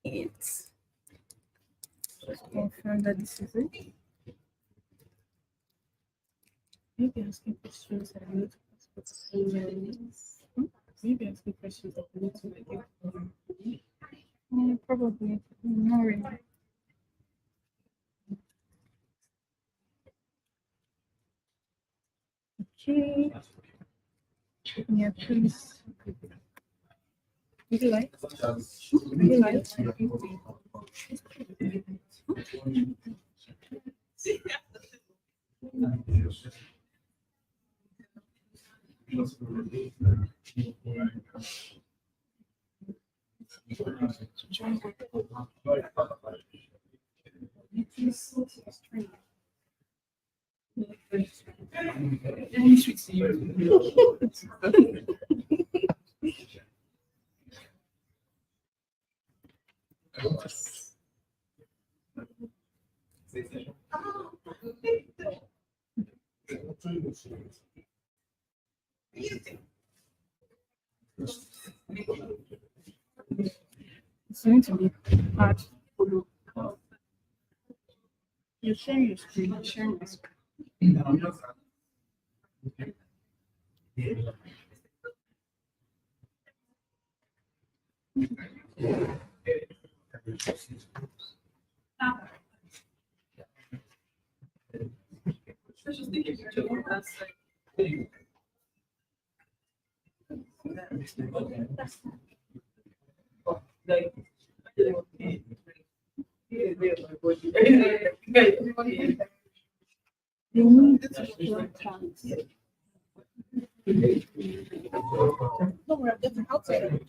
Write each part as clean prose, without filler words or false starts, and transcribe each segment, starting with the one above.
It's just confirm that this is it. Maybe asking questions I need to ask for emails. Maybe asking questions I need to like get. Probably not really. Okay. Yeah, please. Would you like? Would you like? Any sweet to you? It's going to be hard to follow. You're sharing your screen. You're sharing my screen. You need to chance. Don't worry, I'm getting outside.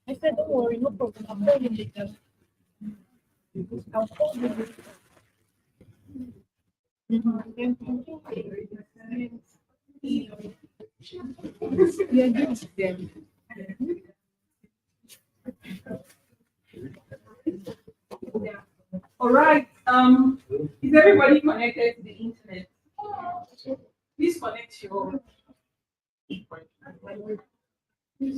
I said, don't worry, no problem. I'll call you later. I'll call you later. Yeah, give them. All right. Is everybody connected to the internet? Please connect your. Did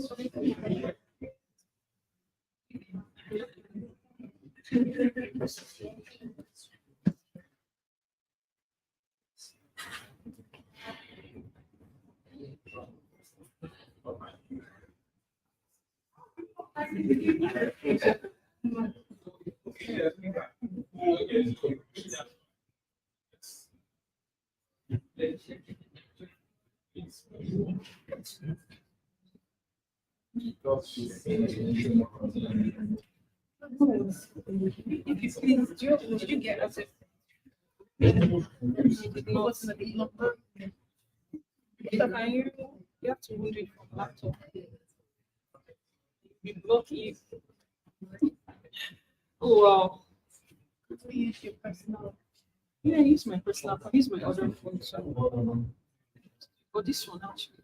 you get access? So can you have to read it from laptop. You block it. Oh wow. Use your personal. Yeah, I use my personal phone. I use my other phone. So or this one actually.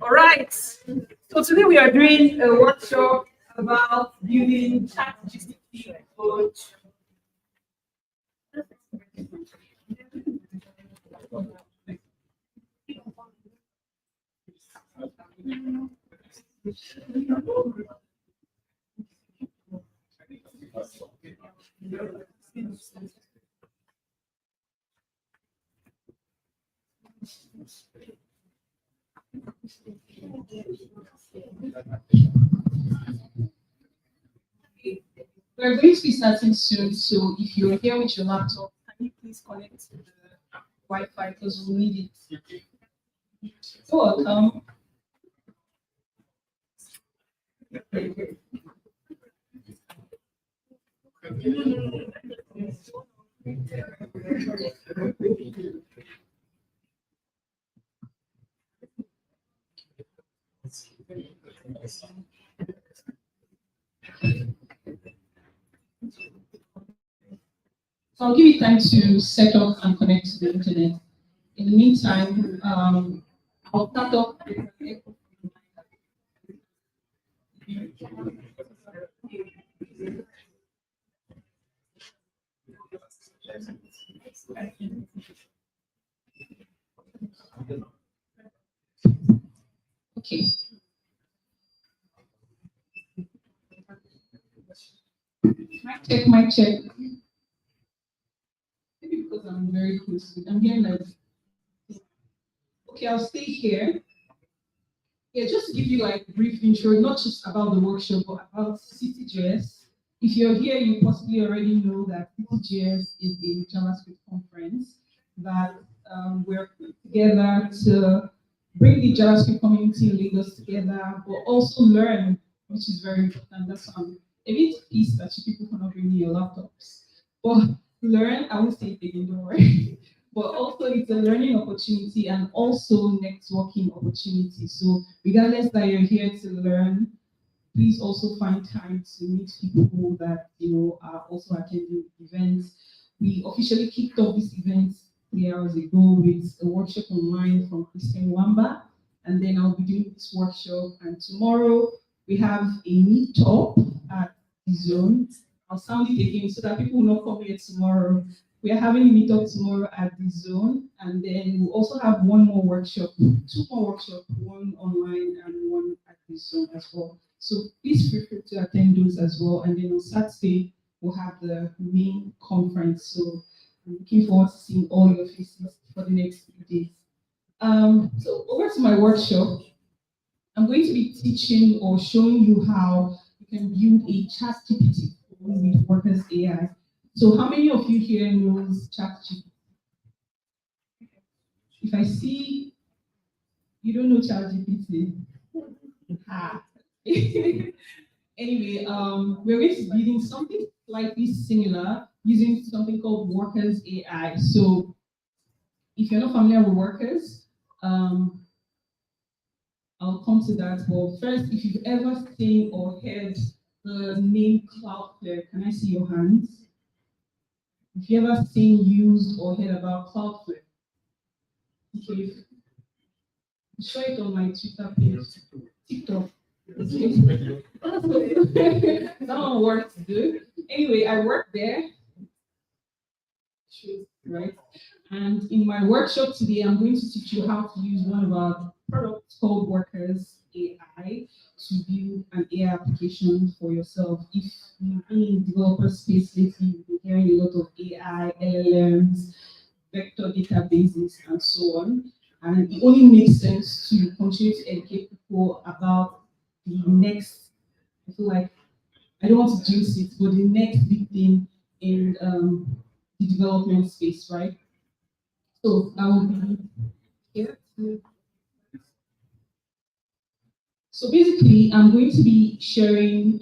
All right. So today we are doing a workshop about building ChatGPT code. We're going to be starting soon, so if you're here with your laptop, can you please connect to the Wi-Fi because we need it. So welcome. So I'll give you time to set up and connect to the internet. In the meantime, I'll start off. Okay. My check. Maybe because I'm very close to it. I'm hearing like, okay, I'll stay here. Yeah, just to give you like a brief intro, not just about the workshop, but about Cityjs. If you're here, you possibly already know that Cityjs is a JavaScript conference that we're put together to bring the JavaScript community in Lagos together, but also learn, which is very important. That's a bit pissed that you people cannot bring your laptops. But learn, I won't say it again, don't worry. But also it's a learning opportunity and also networking opportunity. So regardless that you're here to learn, please also find time to meet people that are also attending events. We officially kicked off this event 3 hours ago with a workshop online from Christian Wamba, and then I'll be doing this workshop. And tomorrow we have a meetup at the zone. I'll sound it again so that people will not come here tomorrow. We are having a meetup tomorrow at the zone, and then we'll also have one more workshop, two more workshops, one online and one at the zone as well. So please feel free to attend those as well. And then on Saturday, we'll have the main conference. So I'm looking forward to seeing all your faces for the next 3 days. So over to my workshop. I'm going to be teaching or showing you how you can build a chat GPT with Workers AI. So how many of you here knows chat GPT? If I see you don't know chat GPT, anyway, we're going to be building something slightly similar using something called Workers AI. So if you're not familiar with Workers, I'll come to that. But first, if you've ever seen or heard the name Cloudflare, can I see your hands? If you ever seen, used, or heard about Cloudflare, okay, show it on my Twitter page, TikTok. That one works good. Anyway, I work there, right? And in my workshop today, I'm going to teach you how to use one of our products called Workers AI to build an AI application for yourself. If you've been in developer space lately, you've been hearing a lot of AI, LLMs, vector databases, and so on. And it only makes sense to continue to educate people about the next, I feel like, I don't want to jinx it, but the next big thing in the development space, right? So I will be here. So basically, I'm going to be sharing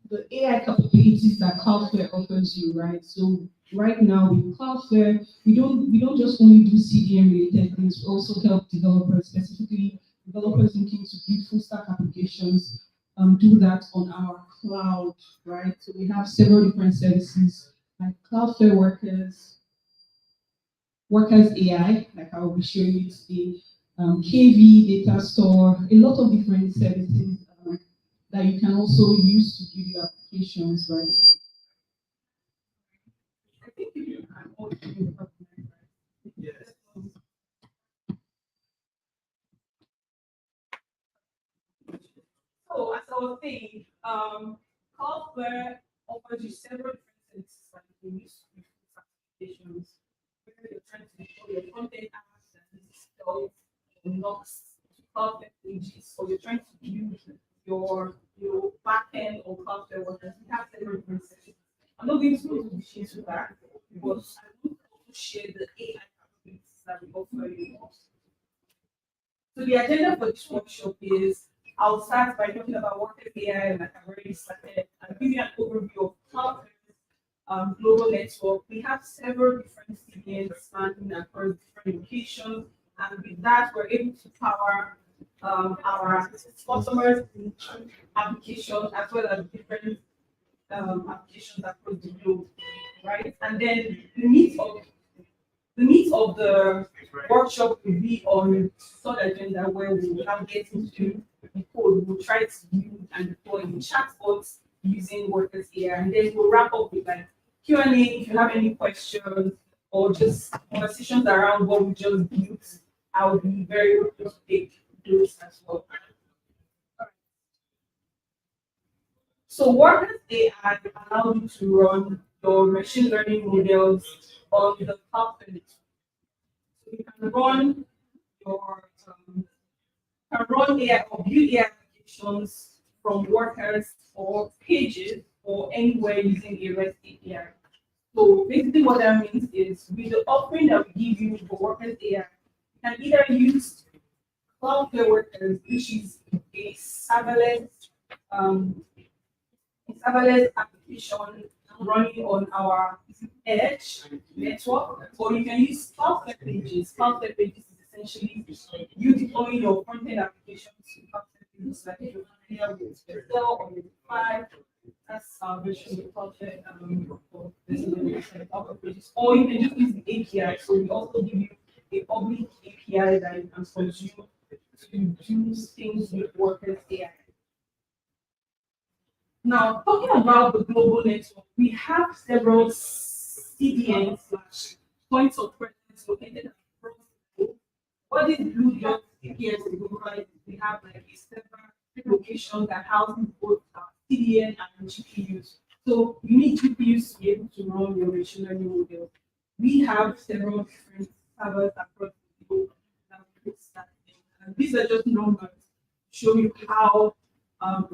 the AI capabilities that Cloudflare offers you, right? So right now with Cloudflare, we don't just only do CDN related things, we also help developers, specifically developers looking to build full stack applications, do that on our cloud, right? So we have several different services like Cloudflare Workers AI, like I will be showing you today, KV, data store, a lot of different services that you can also use to build your applications, right? I think if you can all do it, right? Yes. So as I was saying, Cloudflare offers you several different services that you can use to build applications. Whether you're trying to show your content apps and stuff, or blocks, Cloudflare pages, or you're trying to build your backend or Cloudflare workers, we have several different sections. I'm not going to go into the sheets with that because I want to share the AI offer you. So the agenda for this workshop is I'll start by talking about Workers AI, like I've already started, and give you an overview of how global network. We have several different CDNs spanning across different locations, and with that, we're able to power our customers' applications as well as different applications across the globe, right? And then the meat of the workshop will be on third agenda where we will now get into the code. We'll try to build and deploy the chatbots using Workers AI, and then we'll wrap up with like Q&A if you have any questions or just conversations around what we just built. I'll be very open to take those as well. So Workers AI allows you to run your machine learning models on the platform. So you can run your AI or build AI applications from Workers or Pages or anywhere using a REST API. So basically what that means is with the offering that we give you for Workers AI, you can either use Cloudflare Workers, which is a serverless application running on our edge network, or you can use Cloudflare Pages. Cloudflare Pages is essentially you deploying your front-end applications to Cloudflare Pages, like if you're familiar with Excel or with File. That's our version of Cloudflare Pages. Or you can just use the API. So we also give you a public API that you can consume to do things with Workers AI. Now, talking about the global network, we have several CDNs slash points of presence located across the globe. What is blue dot appears to look like? We have like a several locations that house both CDN and GPUs. So you need GPUs to be able to run your machine learning model. We have several different servers across the globe that we put that in. And these are just numbers to show you how our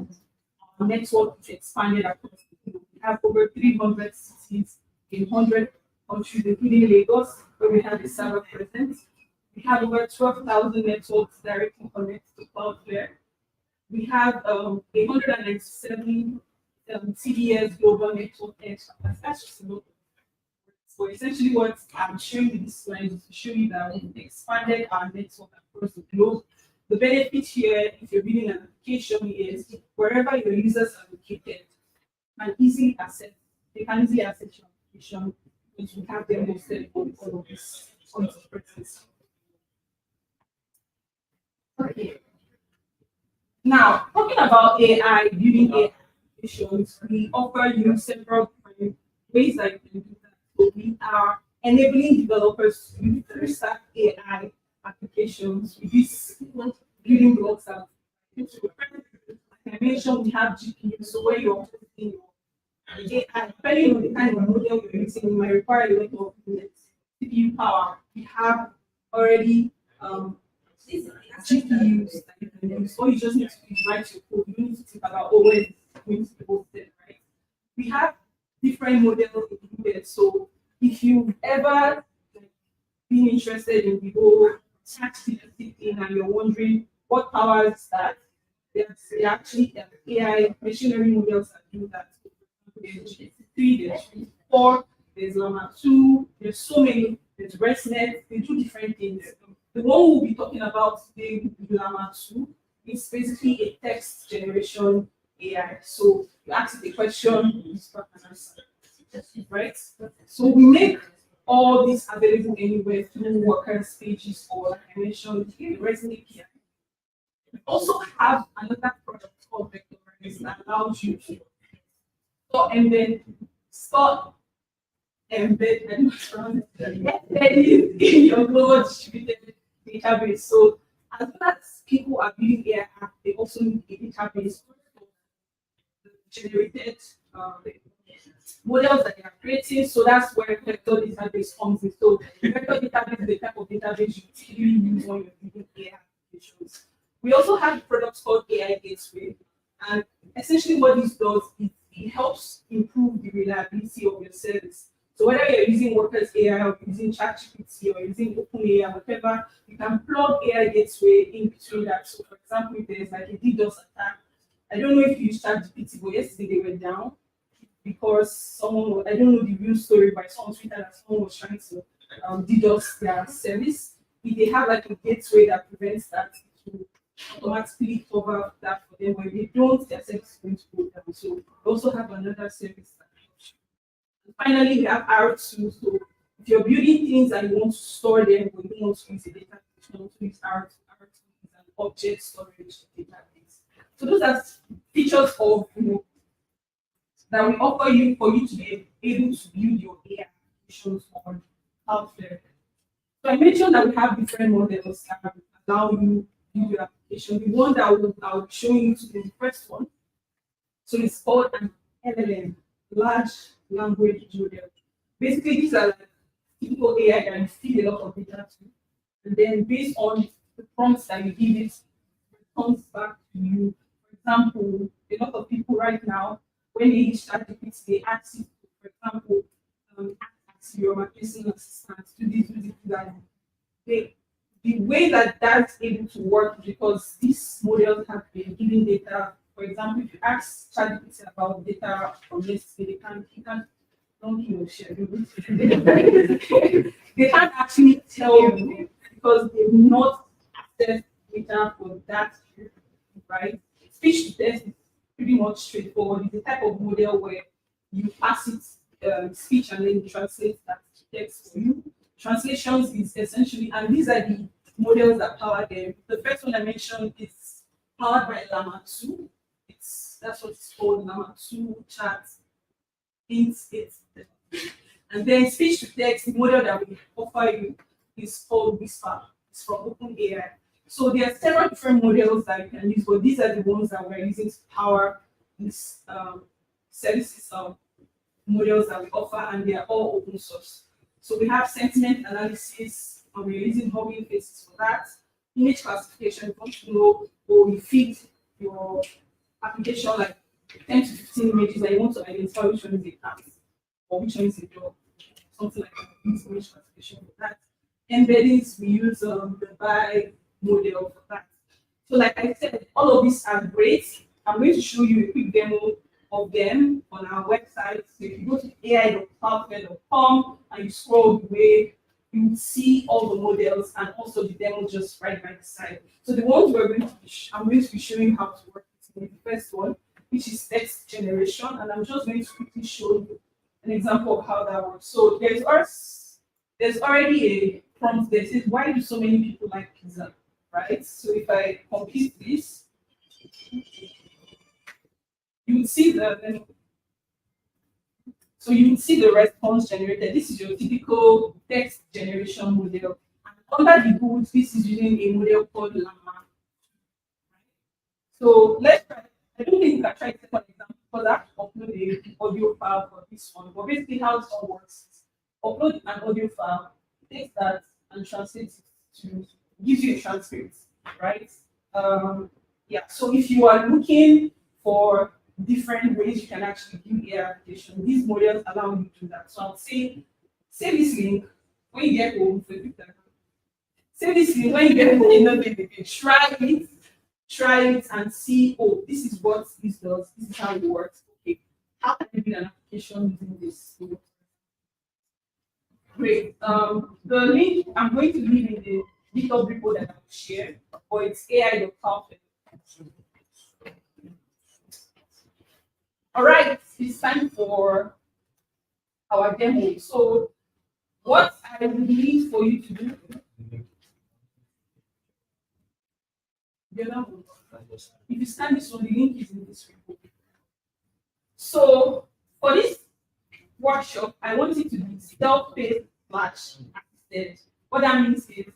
network is expanded across the globe. We have over 300 cities in 100 countries, including Lagos, where we have a server presence. We have over 12,000 networks directly connected to Cloudflare. We have 197 Cityjs global network edge capacity. That's just a lot. So essentially what I'm showing you this slide is to show you that we've expanded our network across the globe. The benefit here, if you're building an application, is wherever your users are located, they can easily access your application because we have them hosted on all of these points of presence. Okay. Now, talking about AI, building AI applications, we offer you several different ways that you can do that. So we are enabling developers to use full-stack AI applications with these building blocks. Like I mentioned, we have GPU, so where you're using your AI, depending on the kind of model you're using, you might require a lot of CPU power. We have already GPUs that you can use. All you just need to do is write your code. You don't need to think about where it's going to be hosted, right? We have different models included. So if you've ever been interested in the whole ChatGPT thing and you're wondering what powers that, there's actually AI machine learning models that do that. There's 3, there's 4, there's Llama 2, there's so many, there's ResNet, they do different things. The one we'll be talking about today will be Llama 2. It's basically a text generation AI. So you ask the question, right? So we make all these available anywhere through Workers Pages or, like I mentioned, the REST API. We also have another product called Vectorize that allows you to embed in your global distributed database. So as well as people are building AI apps, they also need a database for the generated models that they are creating. So that's where vector database comes in. So vector database is the type of database you typically use when you're building AI applications. We also have products called AI Gateway. And essentially what this does is it helps improve the reliability of your service. So whether you're using Workers AI or using ChatGPT or using OpenAI, whatever, you can plug AI gateway in between that. So for example, if there's like a DDoS attack, I don't know if you use ChatGPT, but yesterday they were down because I don't know the real story, but someone tweeted that someone was trying to DDoS their service. If they have like a gateway that prevents that, to automatically cover that for them. When they don't, their service is going to go down. So we also have another service that helps you. And finally, we have R2. So if you're building things and you want to store them, but you don't want to use a database, you want to use R2. R2 is an object storage database. So those are features of that we offer you for you to be able to build your AI applications on Cloudflare. So I mentioned that we have different models that allow you to build your application. The one that I'll be showing you today is the first one. So it's called an LLM, large language model. Basically, these are like typical AI that you feed a lot of data to. And then based on the prompts that you give it, it comes back to you. For example, a lot of people right now, when they use ChatGPT, they ask you, for example, ask your personal assistant to do that. The way that that's able to work is because these models have been giving data. For example, if you ask ChatGPT about data from yesterday, he can't don't share. They can't actually tell you because they've not accessed data for that, right? Speech to text is pretty much straightforward. It's a type of model where you pass it speech and then you translate that to text for you. Translations is essentially, and these are the models that power them. The first one I mentioned is powered by Llama 2. That's what it's called, Llama 2 chat. And then speech to text, the model that we offer you is called Whisper. It's from OpenAI. So there are several different models that you can use, but these are the ones that we're using to power these services models that we offer, and they are all open source. So we have sentiment analysis, and we're using Hugging Faces for that. Image classification, if you want to know, or you feed your application like 10 to 15 images and you want to identify which one is a cat or which one is a dog, something like that. Use image classification for that. Embeddings, we use the by model for that. So like I said, all of these are great. I'm going to show you a quick demo of them on our website. So if you go to ai.cloudflare.com and you scroll the way, you will see all the models and also the demo just right by the side. So the ones I'm going to be showing you how to work with the first one, which is text generation, and I'm just going to quickly show you an example of how that works. So there's already a prompt that says, why do so many people like pizza? Right? So if I complete this, you would see you would see the response generated. This is your typical text generation model. And under the hood, this is using a model called Llama. So let's try. I don't think you can try to take an example because I have to upload the audio file for this one. But basically, how this all works is upload an audio file, take that and translate it to gives you a transcript, right? Yeah. So if you are looking for different ways you can actually build AI application, these models allow you to do that. So I'll say, save this link when you get home. Save this link when you get home. Try it and see, oh, this is what this does, this is how it works. Okay, how can I build an application using this? Great. The link I'm going to leave in the GitHub repo that I will share, or it's ai.cloudflare. All right, it's time for our demo. So what I would need for you to do, if you scan this one, the link is in this report. So for this workshop, I want it to be self-paced / assisted. What that means is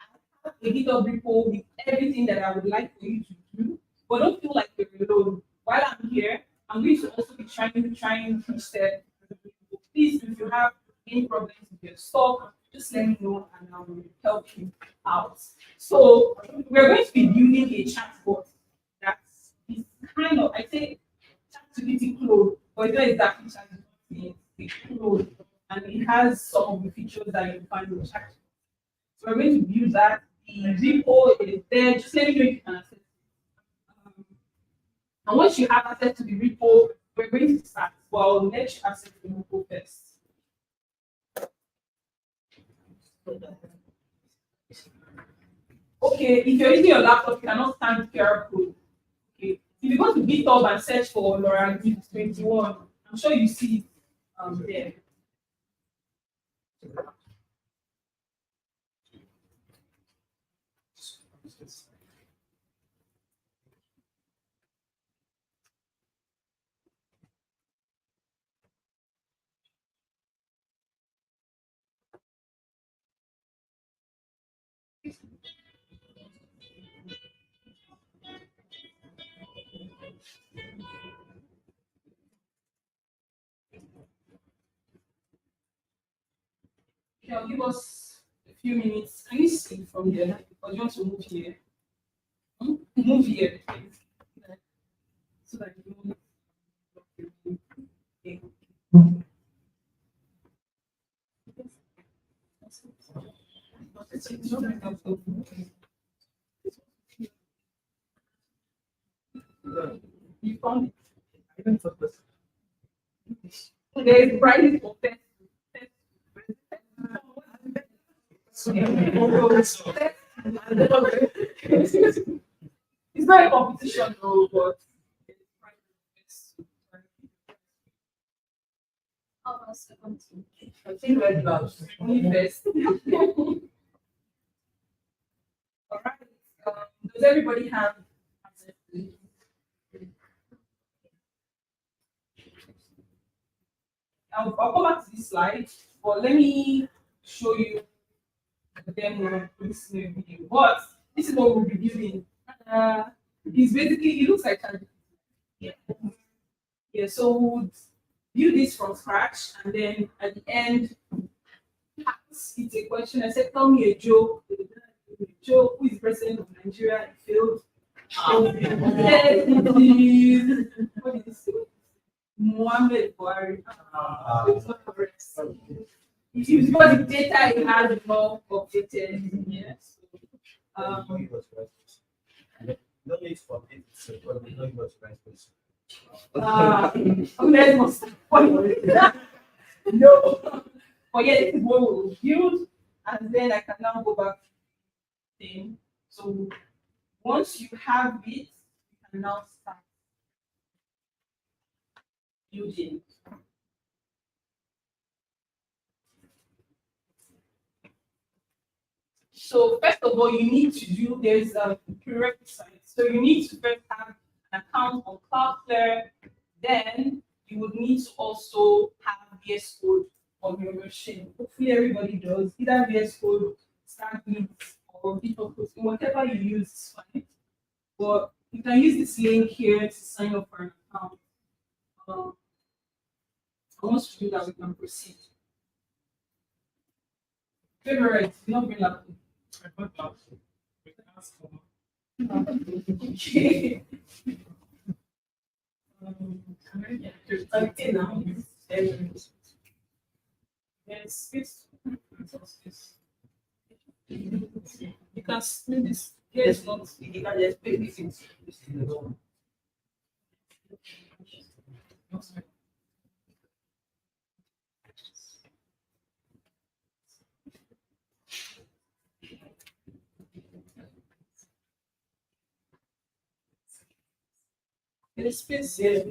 I have a GitHub repo with everything that I would like for you to do, but don't feel like you're alone. While I'm here, I'm going to also be trying each step. Please, if you have any problems with your stuff, just let me know and I will help you out. So we're going to be building a chatbot that is kind of, I say, ChatGPT clone, but it's not exactly ChatGPT, it's a clone and it has some of the features that you find in chat. So we're going to view that. The repo is there. Just let me know if you can access it. And once you have access to the repo, we're going to start. Well, let you access the repo first. Okay, if you're using your laptop, you cannot scan the QR code. Okay, if you go to GitHub and search for Laura 21, I'm sure you see it there. Okay, I'll give us a few minutes. Can you see from here? Or do you want to move here? Move here, please. So that you know. Okay. You found it. There is price for test. It's not a competition, though, but I think red gloves. Only first. All right. Does everybody have access to it? I'll go back to this slide, but let me show you the demo for this new video. But this is what we'll be building. It's basically, it looks like a, yeah. Yeah, so we'll build this from scratch, and then at the end, it's a question. I said, tell me a joke. A joke. Who is president of Nigeria? It failed. Yes, it is. What did it say? Mohammed Buhari. It's not correct. If you got the data, it has more updated. Yes. No need for it, but we know it was right person. No. But yeah, this is what we'll build, and then I can now go back to the thing. So once you have it, you can now start building. So first of all, you need to do, there's a prerequisite. So you need to first have an account on Cloudflare. Then you would need to also have VS Code on your machine. Hopefully everybody does, either VS Code, Stargate, or Visual Code, whatever you use is fine. But you can use this link here to sign up for an account. Once you do that, we can proceed. Favorite, not bring laptop. I got that. We can ask for Okay. can I get Okay, now. Yes, it's you can split this. Yes, not You can just pay this in. The space here,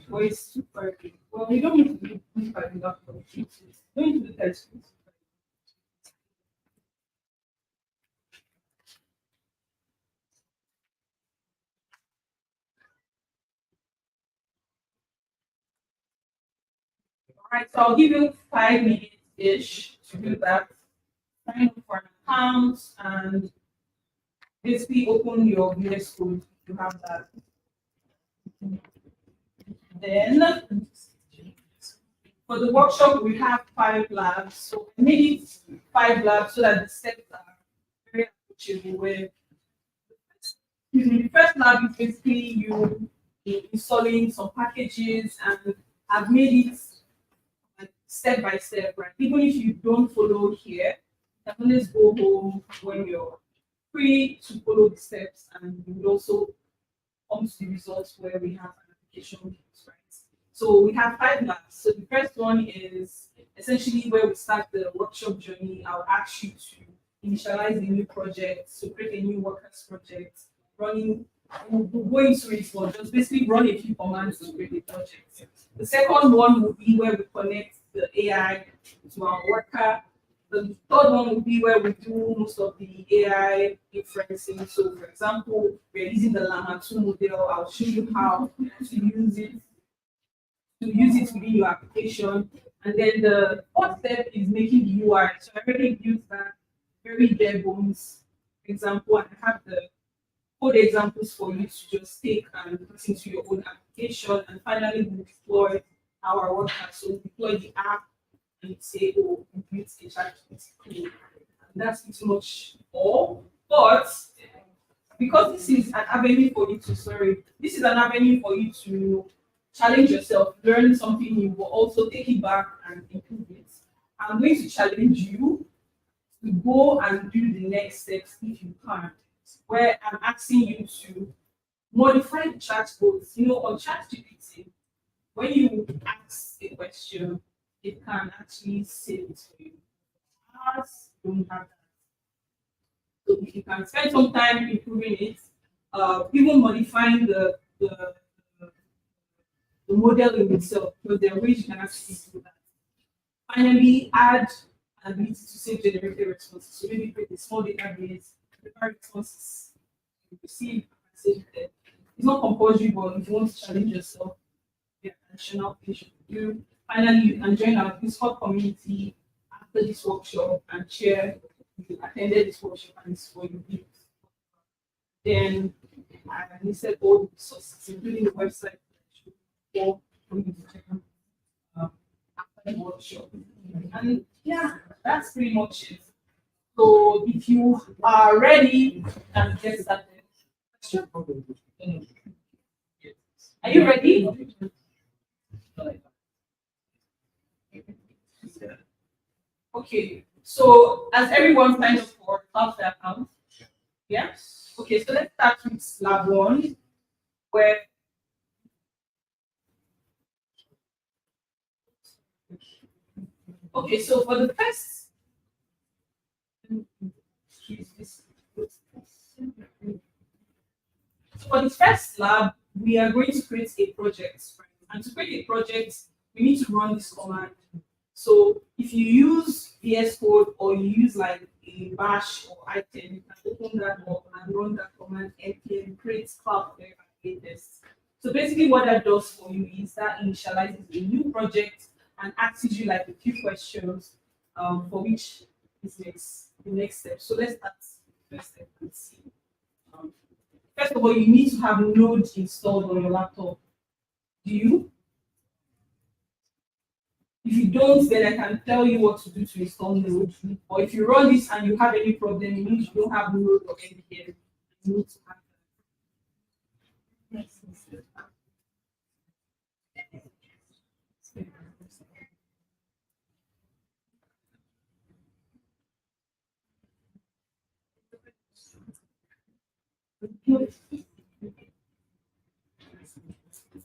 well, it's super big. Well, we don't need to do this by the laptop. Don't need to do that. All right, so I'll give you 5 minutes-ish to do that. Sign up for an account and basically open your VS Code if you have that. Then for the workshop, we have 5 labs. So I made it 5 labs so that the steps are very approachable. Where the first lab is basically you installing some packages, and I've made it like step by step, right? Even if you don't follow here, you can always go home when you're free to follow the steps, and you will also come to the results where we have an application kit, right? So we have 5 labs. So the first one is essentially where we start the workshop journey. I'll ask you to initialize a new project, so create a new workers project, running, we'll go into it, but just basically run a few commands to create a project. The second one will be where we connect the AI to our worker. The third one will be where we do most of the AI inferencing. So, for example, we're using the Llama 2 model. I'll show you how to use it within your application. And then the fourth step is making the UI. So I already used that very bare bones example, and I have the code examples for you to just take and put into your own application. And finally, we deploy our workers. So we deploy the app and say, oh, we built a ChatGPT code. And that's pretty much all. But because this is an avenue for you to, this is an avenue for you to challenge yourself, learn something new, but also take it back and improve it. I'm going to challenge you to go and do the next steps if you can, where I'm asking you to modify the chatbots. On ChatGPT, when you ask a question, it can actually say it for you. Ours don't have that. So if you can spend some time improving it, even modifying the model in itself, because there are ways you can actually do that. Finally, add an ability to save generated responses. So maybe create a small database, prepare responses you receive, and save them. It's not compulsory, but if you want to challenge yourself, the additional things you do. Finally, you can join our Discord community after this workshop and share if you attended this workshop and it's for you. Then I listed all the resources, including the website for you to check out after the workshop. And yeah, that's pretty much it. So if you are ready, and get started. Sure. Are you ready? Okay, so as everyone signed up for software account, yeah? Okay, so let's start with lab 1, where okay, so for the first for the first lab, we are going to create a project, right? And to create a project, we need to run this command. So if you use VS Code or you use like a bash or item, you can open that up and run that command npm create cloudflare and test. So basically what that does for you is that initializes a new project and asks you like a few questions for which is the next step. So let's start the first step and see. First of all, you need to have Node installed on your laptop. Do you? If you don't, then I can tell you what to do to install Node. Or if you run this and you have any problem, it means you don't have Node or NPM. You need to have that.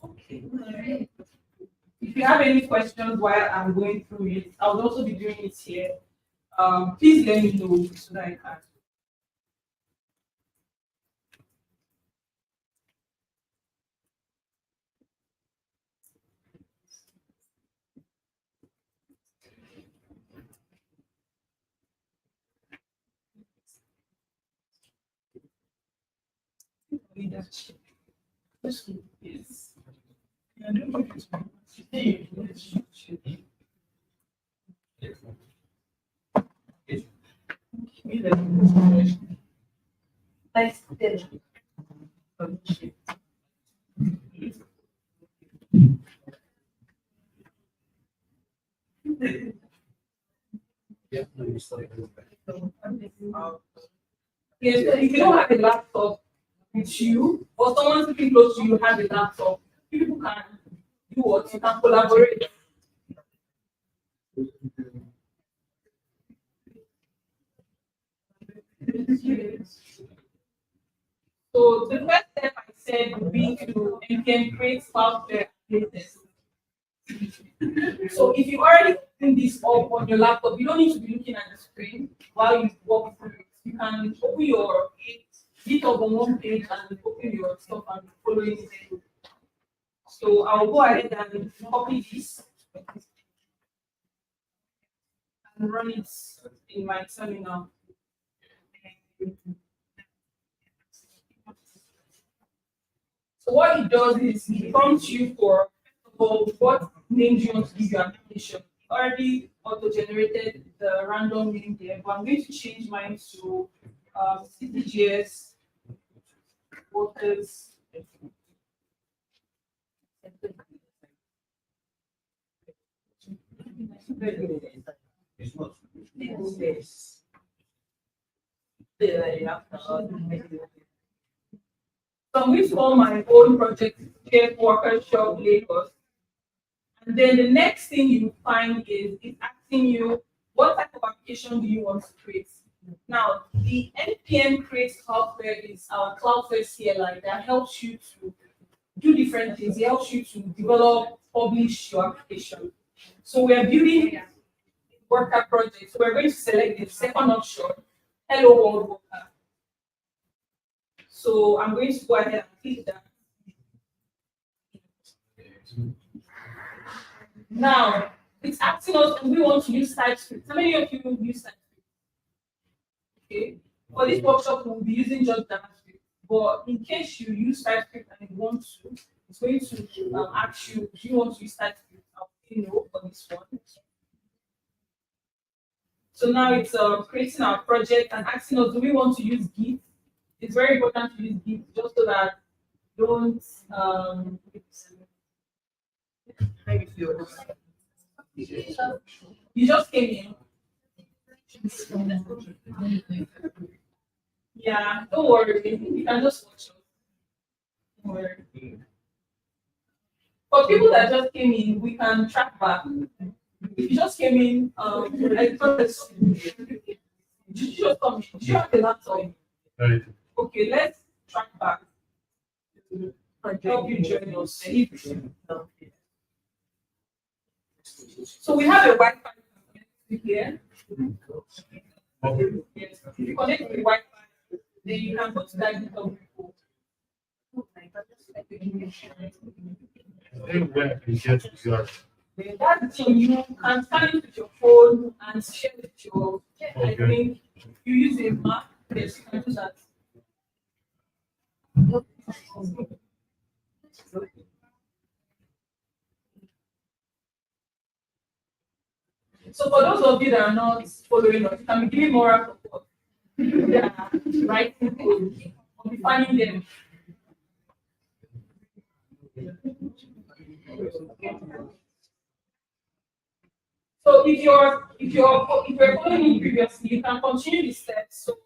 Okay. If you have any questions while I'm going through it, I'll also be doing it here. Please let me know so that I can. Leadership. Yes. Yeah, no, you still have Yes, so if you don't have a laptop with you, or someone sitting close to you has a laptop, people can do what? You can collaborate. So the first step I said would be to npm create software latest. So if you already open this up on your laptop, you don't need to be looking at the screen while you walk through it. You can open your GitHub on one page and open your stuff and follow it. So I'll go ahead and copy this and run it in my terminal. So what it does is it prompts you for, first of all, what name do you want to give your application. It already auto-generated the random name there, but I'm going to change mine to Cityjs Waters. It's not. So I'm going to call my own project Care Workshop Lagos. And then the next thing you find is it's asking you what type of application do you want to create. Now, the npm create software is our Cloudflare CLI that helps you to do different things. It helps you to develop, publish your application. So we're building a worker project. So we're going to select the second option, Hello World Worker. So I'm going to go ahead and click that. Now, it's asking us if we want to use TypeScript. How many of you use TypeScript? Okay. For this workshop, we'll be using just JavaScript. But in case you use TypeScript and you want to, it's going to ask you, do you want to use TypeScript? I'll say no for this one. So now it's creating our project and asking us, do we want to use Git? It's very important to use Git just so that don't you just came in. Yeah, don't worry. You can just watch us. Don't worry. For people that just came in, we can track back. If you just came in, I promise you just come in. Do you have the laptop? Right. Okay, let's track back. Help you join us. So we have a Wi-Fi here. Yes. If you connect to the Wi-Fi, then you can go to that GitHub repo. Everywhere I can get to your That's the thing, you can scan it with your phone and share it with your, I think, if you use a Mac, yes, you can do that. So for those of you that are not following us, you can be giving moral support. Yeah, right? I'll be finding them. So if you're following me previously, you can continue the steps. So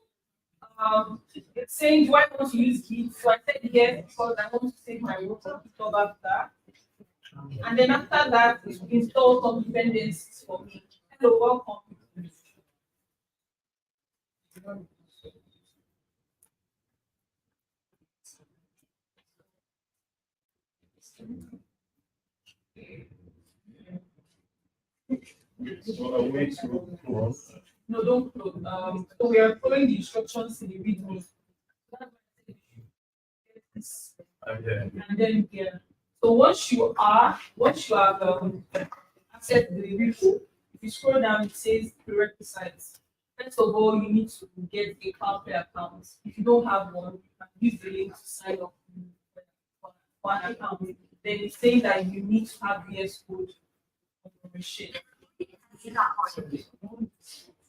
it's saying, do I want to use Git? So I said yes because I want to save my work on GitHub after. And then after that, install some dependencies for me. Hello, welcome. so a way to close. No, don't close. So we are following the instructions in the readme. And then here. So once you have accessed the repo, if you scroll down, it says prerequisites. First of all, you need to get a Cloudflare account. If you don't have one, you can use the link to sign up for an account. Then it's saying that you need to have VS Code on your machine.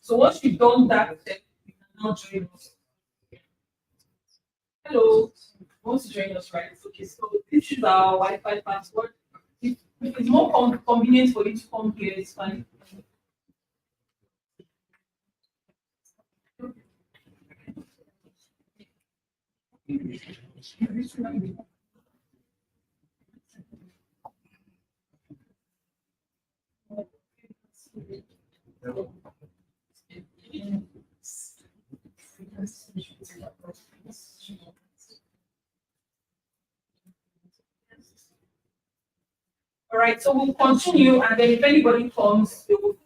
So once you've done that step, you can now join us. Hello, you want to join us, right? Okay, so this is our Wi-Fi password. If it's more convenient for you to come here, it's fine. right, so we'll continue, and then if anybody comes, they will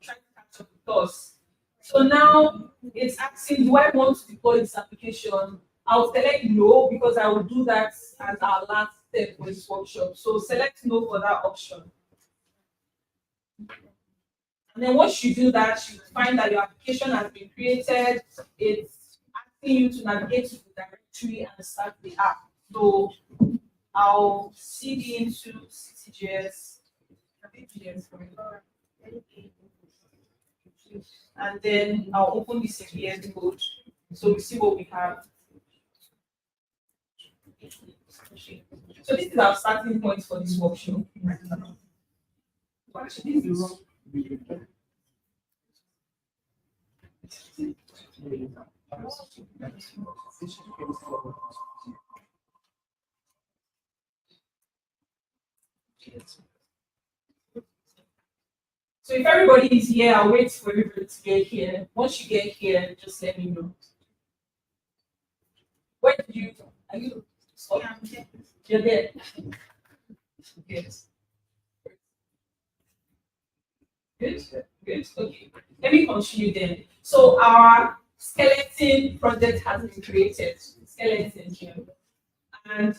try to catch up with us. So now it's asking, do I want to deploy this application? I'll select no because I will do that as our last step for this workshop. So select no for that option. And then once you do that, you find that your application has been created. It's asking you to navigate to the directory and start the app. So I'll cd into Cityjs, and then I'll open the CPS code so we see what we have. So this is our starting point for this workshop. Actually, this is wrong. So if everybody is here, I'll wait for everybody to get here. Once you get here, just let me know. Where did you? Are you? Oh, you're there. Yes. Good. Good. Okay. Let me continue then. So our skeleton project has been created. Skeleton here. And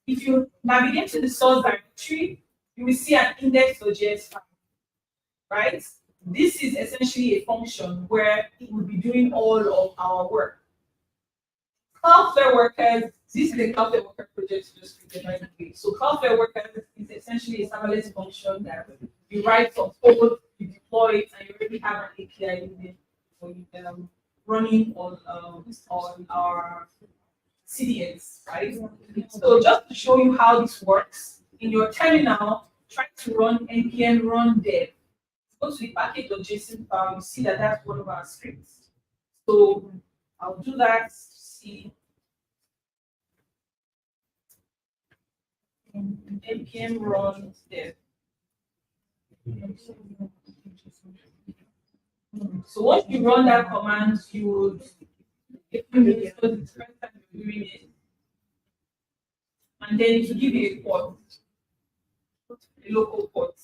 if you navigate to the source directory, you will see an index.js file. Right? This is essentially a function where it will be doing all of our work. Cloudflare Workers, this is a Cloudflare Worker project just created right away. So Cloudflare Workers is essentially a serverless function that you write some code, you deploy it, and you already have an API for running on our CDNs, right? So just to show you how this works, in your terminal, try to run npm run dev. Go to the package.json file, you see that that's one of our scripts. So I'll do that. See npm run dev. So once you run that command, you would, if you need to, the first time you're doing it, and then it will give you a port, a local port.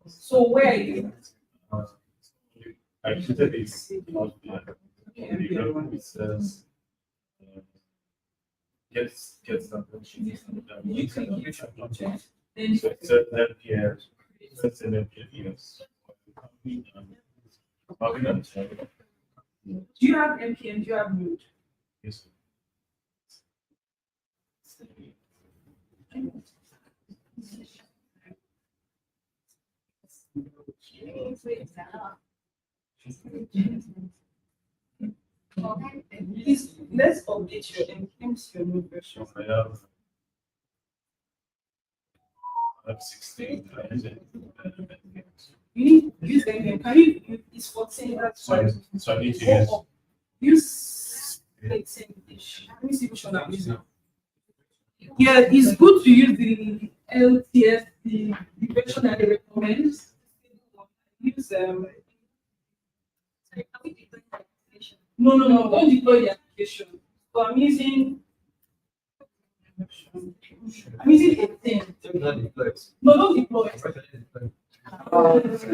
So where are you? I treated this not like it says get something. Then So it said NPM, that's an NPM, yes. do you have npm? Do you have node? Yes. Please, let's update your npm to your node version. I have 16. You need to use npm. Can you use 14? That's why. So I need to Go use. up. Use 18-ish. Let me see which one I'm using. Yeah, it's good to use the LTS, the version that they recommend. Use no, don't deploy the application. So I'm using 18. No, don't deploy. I want us to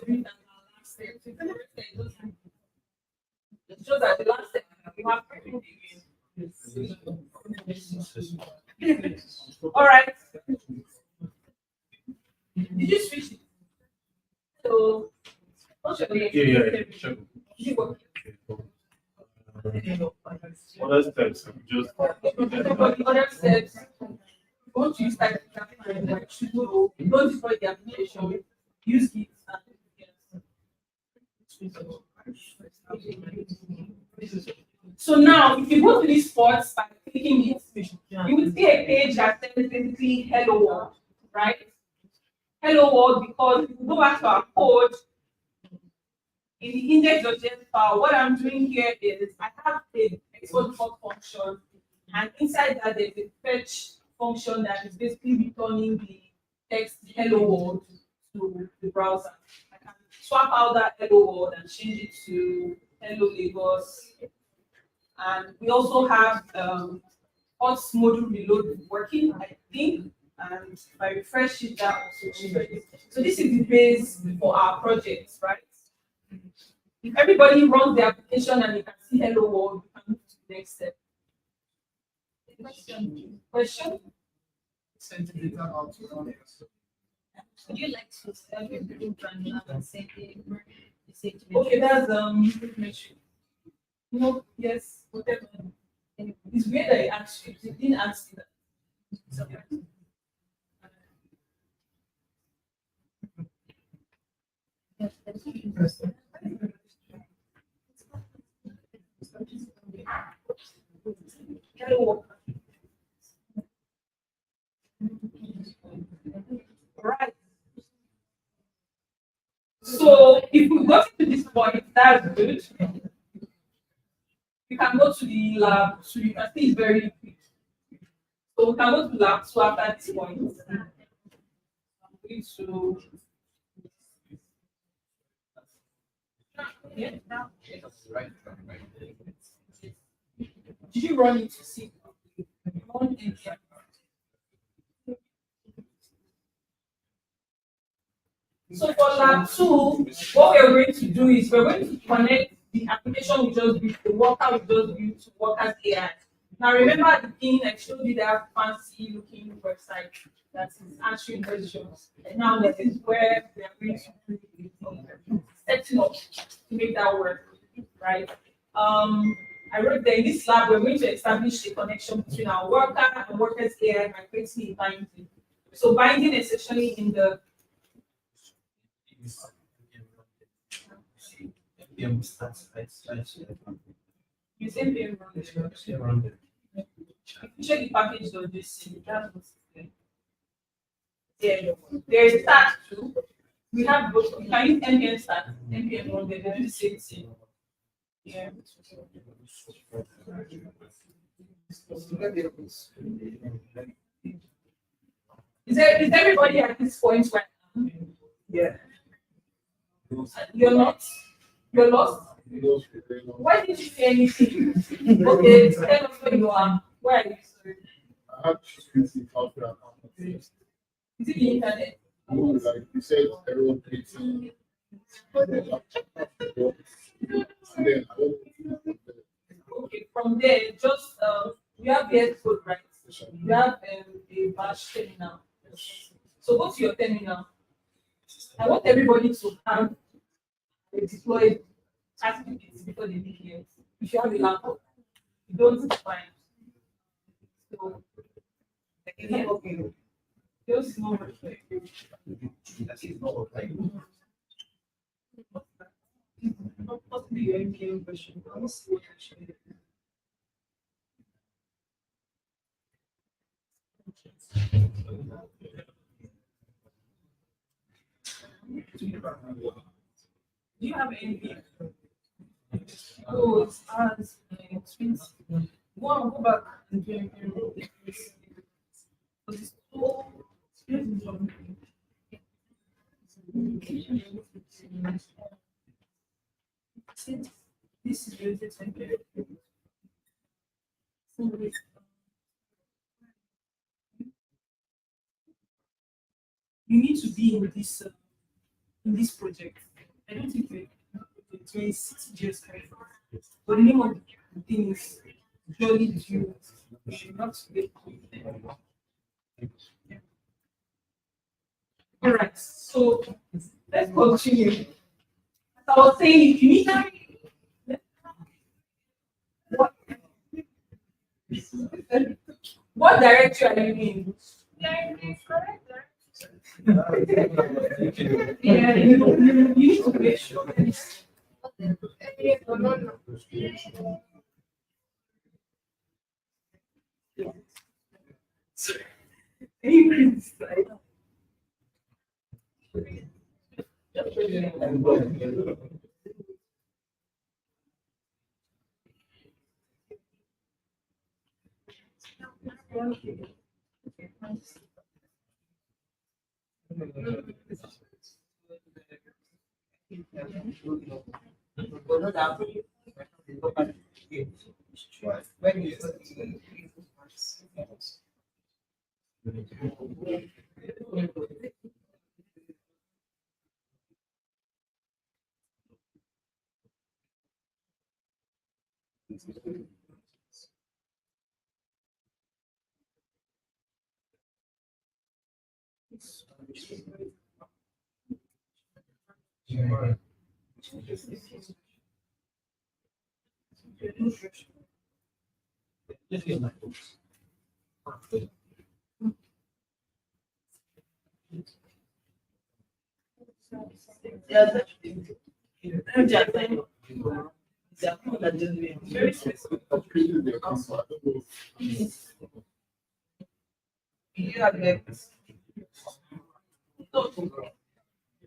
read that last step. It shows that the last step you have everything. All right. Did you switch it? So, what's your name? Yeah, sure. You work. Other steps, just. The other steps, once you start don't destroy the application, use Git So now, if you go to these spots by clicking it, you will see a page that says basically hello world, right? Hello world, because if you go back to our code, in the index.js file, what I'm doing here is I have a export function, and inside that there's a fetch function that is basically returning the text hello world to the browser. I can swap out that Hello World and change it to Hello Lagos. And we also have HOTS module reload working, I think. And if I refresh it, that also changes. So this is the base for our project, right? If everybody runs the application and you can see Hello World, we can move to the next step. Question? Send the data out to all of us. Would you like to tell people granular and say Okay, that's information. No, yes, whatever. It's weird that you asked you. They didn't ask you that. Sometimes. Hello. Right. So if we got to this point, that's good. We can go to the lab, so you can see it's very quick. So we can go to lab 2 after this point. I'm going to yeah. Did you run it to see? Run it. So for lab 2, what we're going to do is we're going to connect the application we just built, the worker we just built to Workers AI. Now remember at the beginning I showed you that fancy looking website that is answering questions. And now this is where we are going to do setting up to make that work, right? I wrote there in this lab we're going to establish a connection between our worker and Workers AI by creating a binding. So binding essentially in the using the check the package of this. That's what's there. Yeah, there is start too. We have both. You can use NPM start, NPM run, they do the same thing. Yeah. Is everybody at this point right now? Yeah. You're not? You're lost? Why didn't you say anything? Okay, tell us where you are. Where are you? Sorry. I have to confident. Is it the internet? Like you said, everyone takes it. And then Okay, from there, just you have the code, right? You have a bash terminal. So go to your terminal. I want everybody to have a deployed certificates before they leave here. If you have a laptop, you don't, it's fine. So, yeah, okay. Just know what possibly your NPM version. Let me see what actually. Do you have NPM? Oh, it's as expensive. Go back and do NPM. Because it's so expensive. This is related to NPM. You need to be in this project. I don't think it's very Cityjs kind of. But the name of the thing is Jolly Due. You should not forget. All right, so let's continue. As I was saying, if you need what directory are you in? Yeah, you need to make sure. Increase, right? Very specific. You have left. You have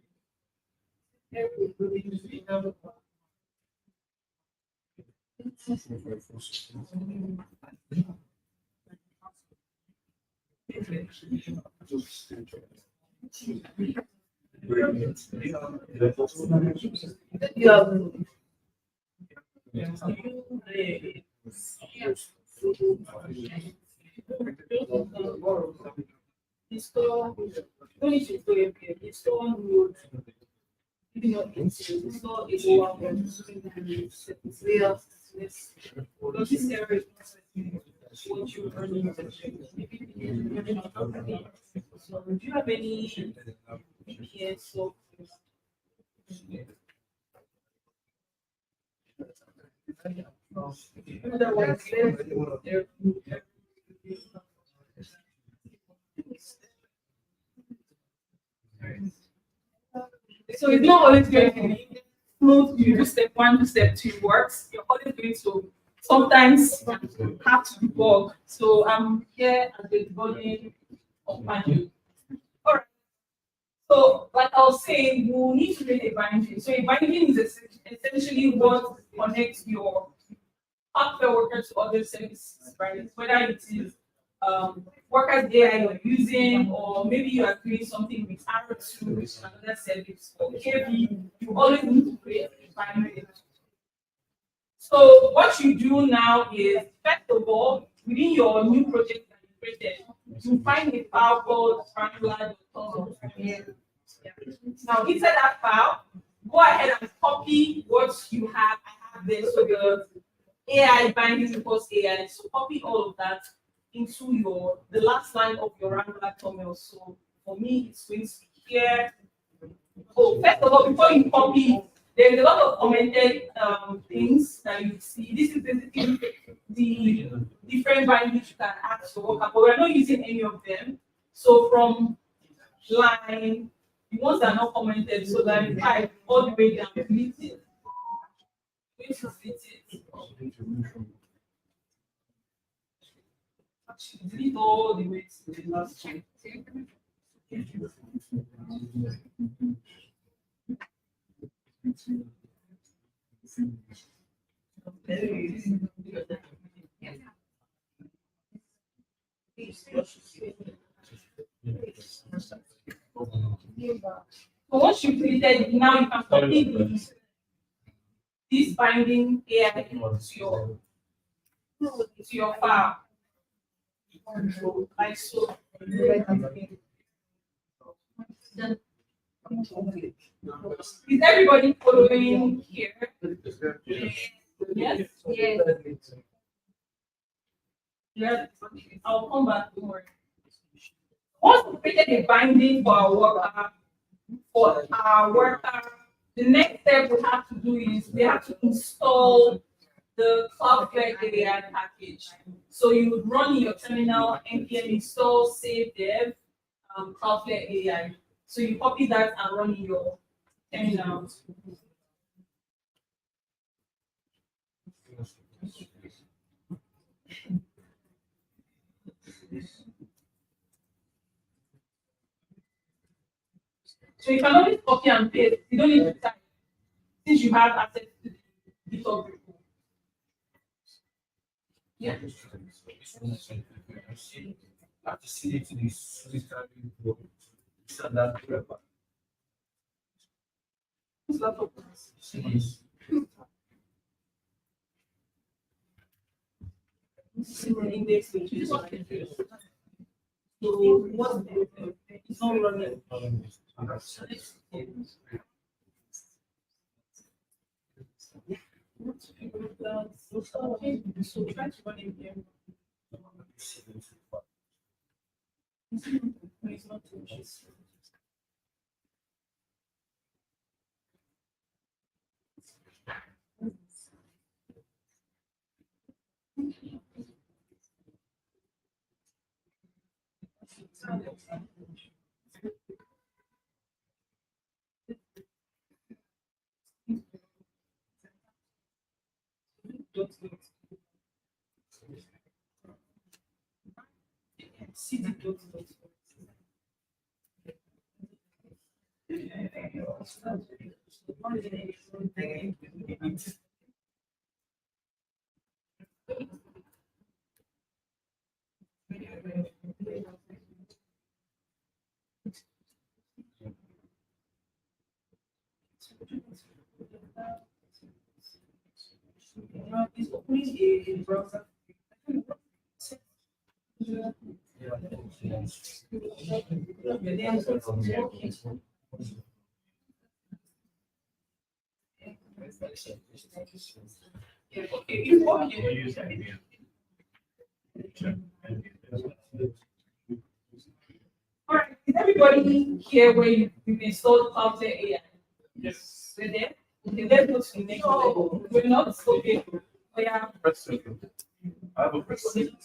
install, don't need to install API, install node, you know, install a layer, because this area is what you run. So do you have any VPN software? Otherwise, so it's not always going to be smooth. You do step one to step two works. You're always going to sometimes have to debug. So I'm here at the debugging of manual. All right. So like I was saying, you need to create a binding. So a binding is essentially what connects your hardware worker to other services, right? Whether it is workers AI you're using, or maybe you are doing something with R2, another service, or KV, you always need to create a binary. So what you do now is, first of all, within your new project that you created, you find a file called granular.com. Now inside that file, go ahead and copy what you have. I have there, so the AI binding equals AI. So copy all of that into the last line of your Angular terminal. So for me, it's going to be here. Oh, first of all, before you copy, there's a lot of commented things that you see. This is basically the different bindings you can add to worker, but we're not using any of them. So from line, the ones that are not commented, so that if I all the way down, delete it. Delete all the way to the last one. So once you deleted it, now you can copy this binding AI to your file. Like so. Is everybody following here? Yes? Yes. Yes. I'll come back to work. Once we created a binding for our worker, the next step we have to do is we have to install the Cloudflare AI package. So you would run in your terminal npm install save dev Cloudflare AI. So you copy that and run in your terminal. So you can always copy and paste. You don't need to type since you have access to the GitHub repo. Yeah. Whose laptop? Index which is like this. So what's the it's not running. So try to run it here. It's not too much. City. It's opening a browser. Yeah, okay, it's working. All right, is everybody here where you've installed Cloud AI? Yes. We're there? Okay, let's go to the next level. We're not okay. Oh, yeah. I have a question. I have a question.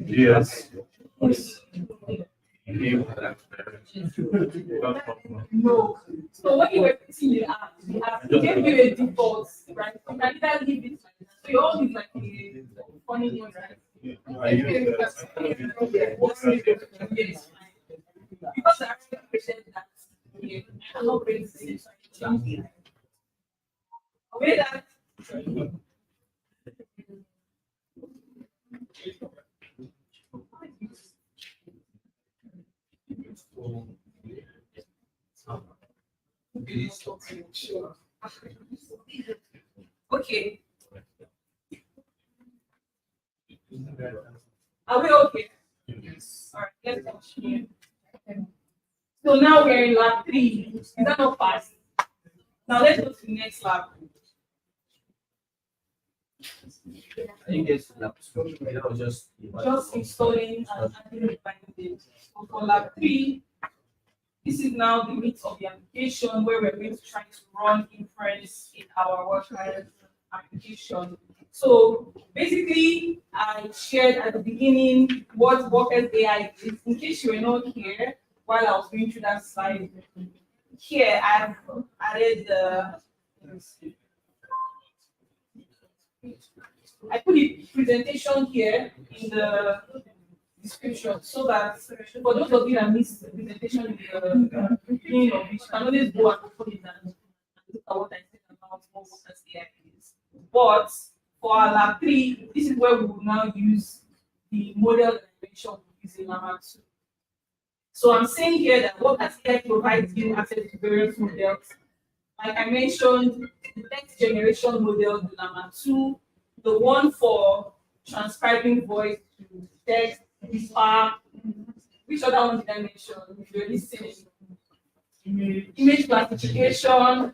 Yes. No. So when you were putting the app, it gave you a default, right? You can either leave it like that. So you always like a funny one, right? I use that. Yes. Because I actually appreciate that. Yeah. I cannot bring it. Wait, that. Okay. Are we okay? All right, let's continue. So now we're in lab 3. Is that not fast? Now let's go to the next lab. I think it's Just installing and adding binding. So for lab 3, this is now the meat of the application where we're going to try to run inference in our workers application. So basically, I shared at the beginning what Workers AI is. In case you were not here while I was going through that slide, here I've added I put the presentation here in the description so that for those of you that missed the presentation in the beginning of it, you can always go and open it and look at what I said about what Workers AI is. But for our lab 3, this is where we will now use the model dimension using Llama 2. So I'm saying here that Workers AI provides you access to various models. Like I mentioned, the text generation model, the Llama 2, the one for transcribing voice to text, whisper. Which other one did I mention? If you're listening. Image classification.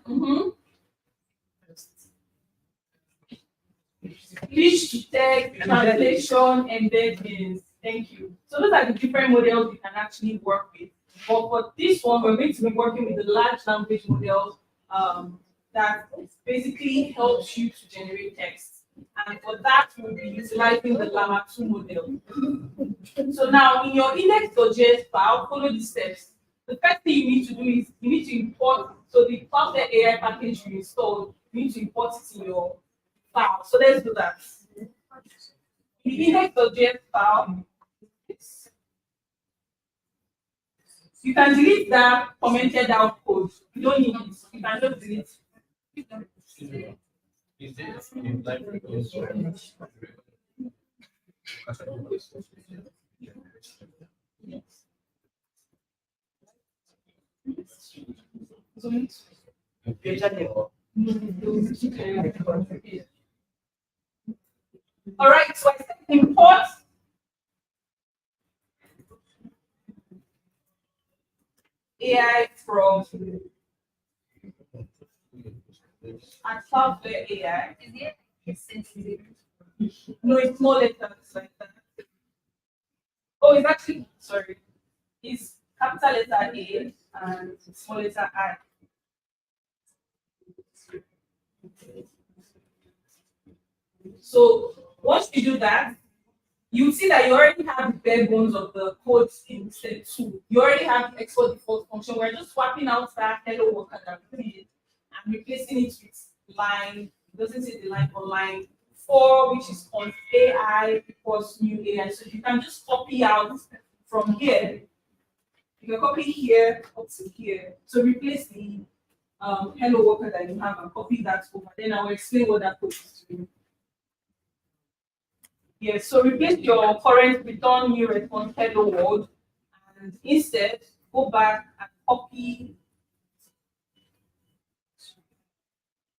Speech to text, translation, embeddings. Thank you. So those are the different models you can actually work with. But for this one, we're going to be working with the large language model that basically helps you to generate text. And for that, we'll be utilizing the Llama 2 model. So now in your index.js file, follow the steps. The first thing you need to do is you need to import, so the Cloud AI package you installed, you need to import it in your file. So let's do that. The index.js file, you can delete that commented out code. You don't need it. You can just delete it. Is it in line with those? All right, so I said import AI from at Cloudflare AI. Is it sensitive? No, it's more letters like that. Oh, it's actually sorry. It's capital letter A and small letter I. So once you do that, you see that you already have the bare bones of the code in step 2. You already have the export default function. We're just swapping out that hello worker that we did and replacing it with line, it doesn't say the line, but line 4, which is on AI equals new AI. So you can just copy out from here. You can copy here up to here. So replace the hello worker that you have and copy that over. Then I will explain what that code is doing. Yes, so replace your current return new response hello world and instead go back and copy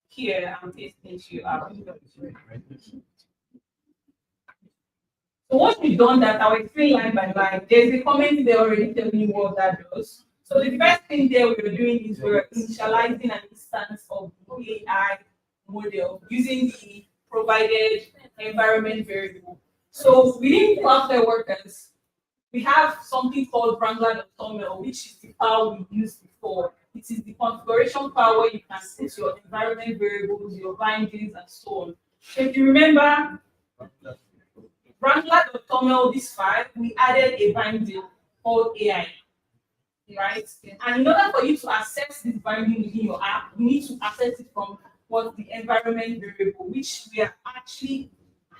here and paste into your app. So once you've done that, I'll explain line by line. There's a comment there already telling you what that does. So the first thing there we're doing is we're initializing an instance of the AI model using the provided environment variable. So within Cloudflare workers, we have something called wrangler.toml, which is the file we used before. It is the configuration file where you can set your environment variables, your bindings, and so on. So if you remember, wrangler.toml, this file, we added a binding called AI, right? And in order for you to access this binding within your app, you need to access it from what the environment variable, which we are actually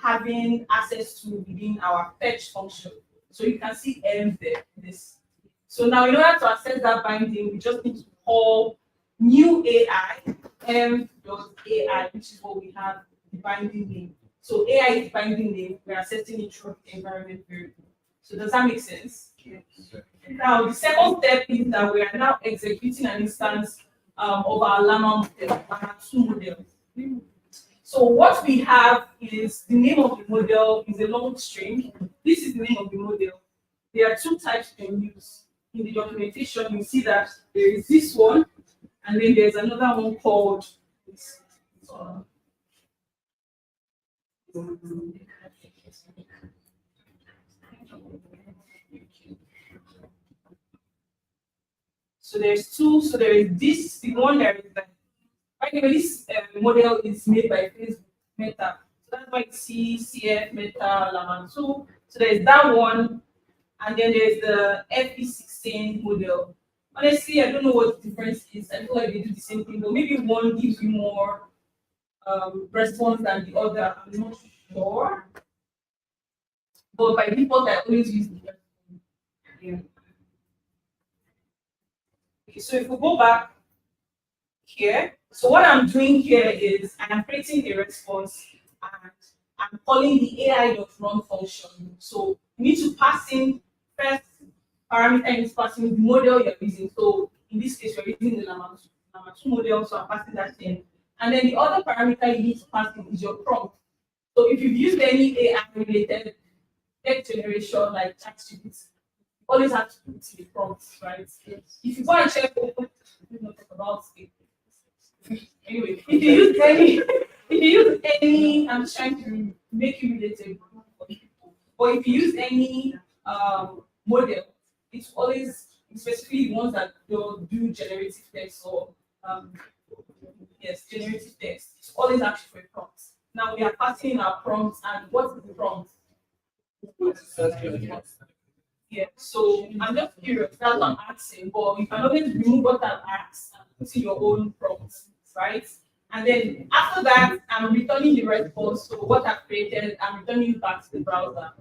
having access to within our fetch function. So you can see M there, this. So now in order to access that binding, we just need to call new AI, m.ai, which is what we have the binding name. So AI is binding name, we're accessing it through the environment variable. So does that make sense? Yeah. Now the second step is that we are now executing an instance of our Llama model, Llama 2 model. So what we have is the name of the model is a long string. This is the name of the model. There are two types you can use. In the documentation, you see that there is this one, and then there's another one called this. So there's two. So there is this, the one that is like, by the way, this model is made by Facebook Meta. So that's why you see CF Meta Llama 2. So there's that one, and then there's the FP16 model. Honestly, I don't know what the difference is. I feel like they do the same thing, but maybe one gives you more response than the other. I'm not sure. But by default, I always use the first one. Yeah. Okay, so if we go back here, so what I'm doing here is I am creating a response and I'm calling the AI.run function. So you need to pass in first parameter is passing the model you're using. So in this case, you're using the Llama 2 model, so I'm passing that in. And then the other parameter you need to pass in is your prompt. So if you've used any AI related text generation like ChatGPT, you always have to put the prompts, right? Yes. If you go and check, we not talk about it. Anyway, if you use any, I'm just trying to make you relatable for people. But if you use any model, it's always specifically the ones that don't do generative text or yes, generative text. It's always actually for prompts. Now we are passing our prompts, and what is the prompt? Yeah, so I'm just curious, that's what I'm asking, but you can always remove what I've asked and put in your own prompts, right? And then after that, I'm returning the response. So what I've created, I'm returning it back to the browser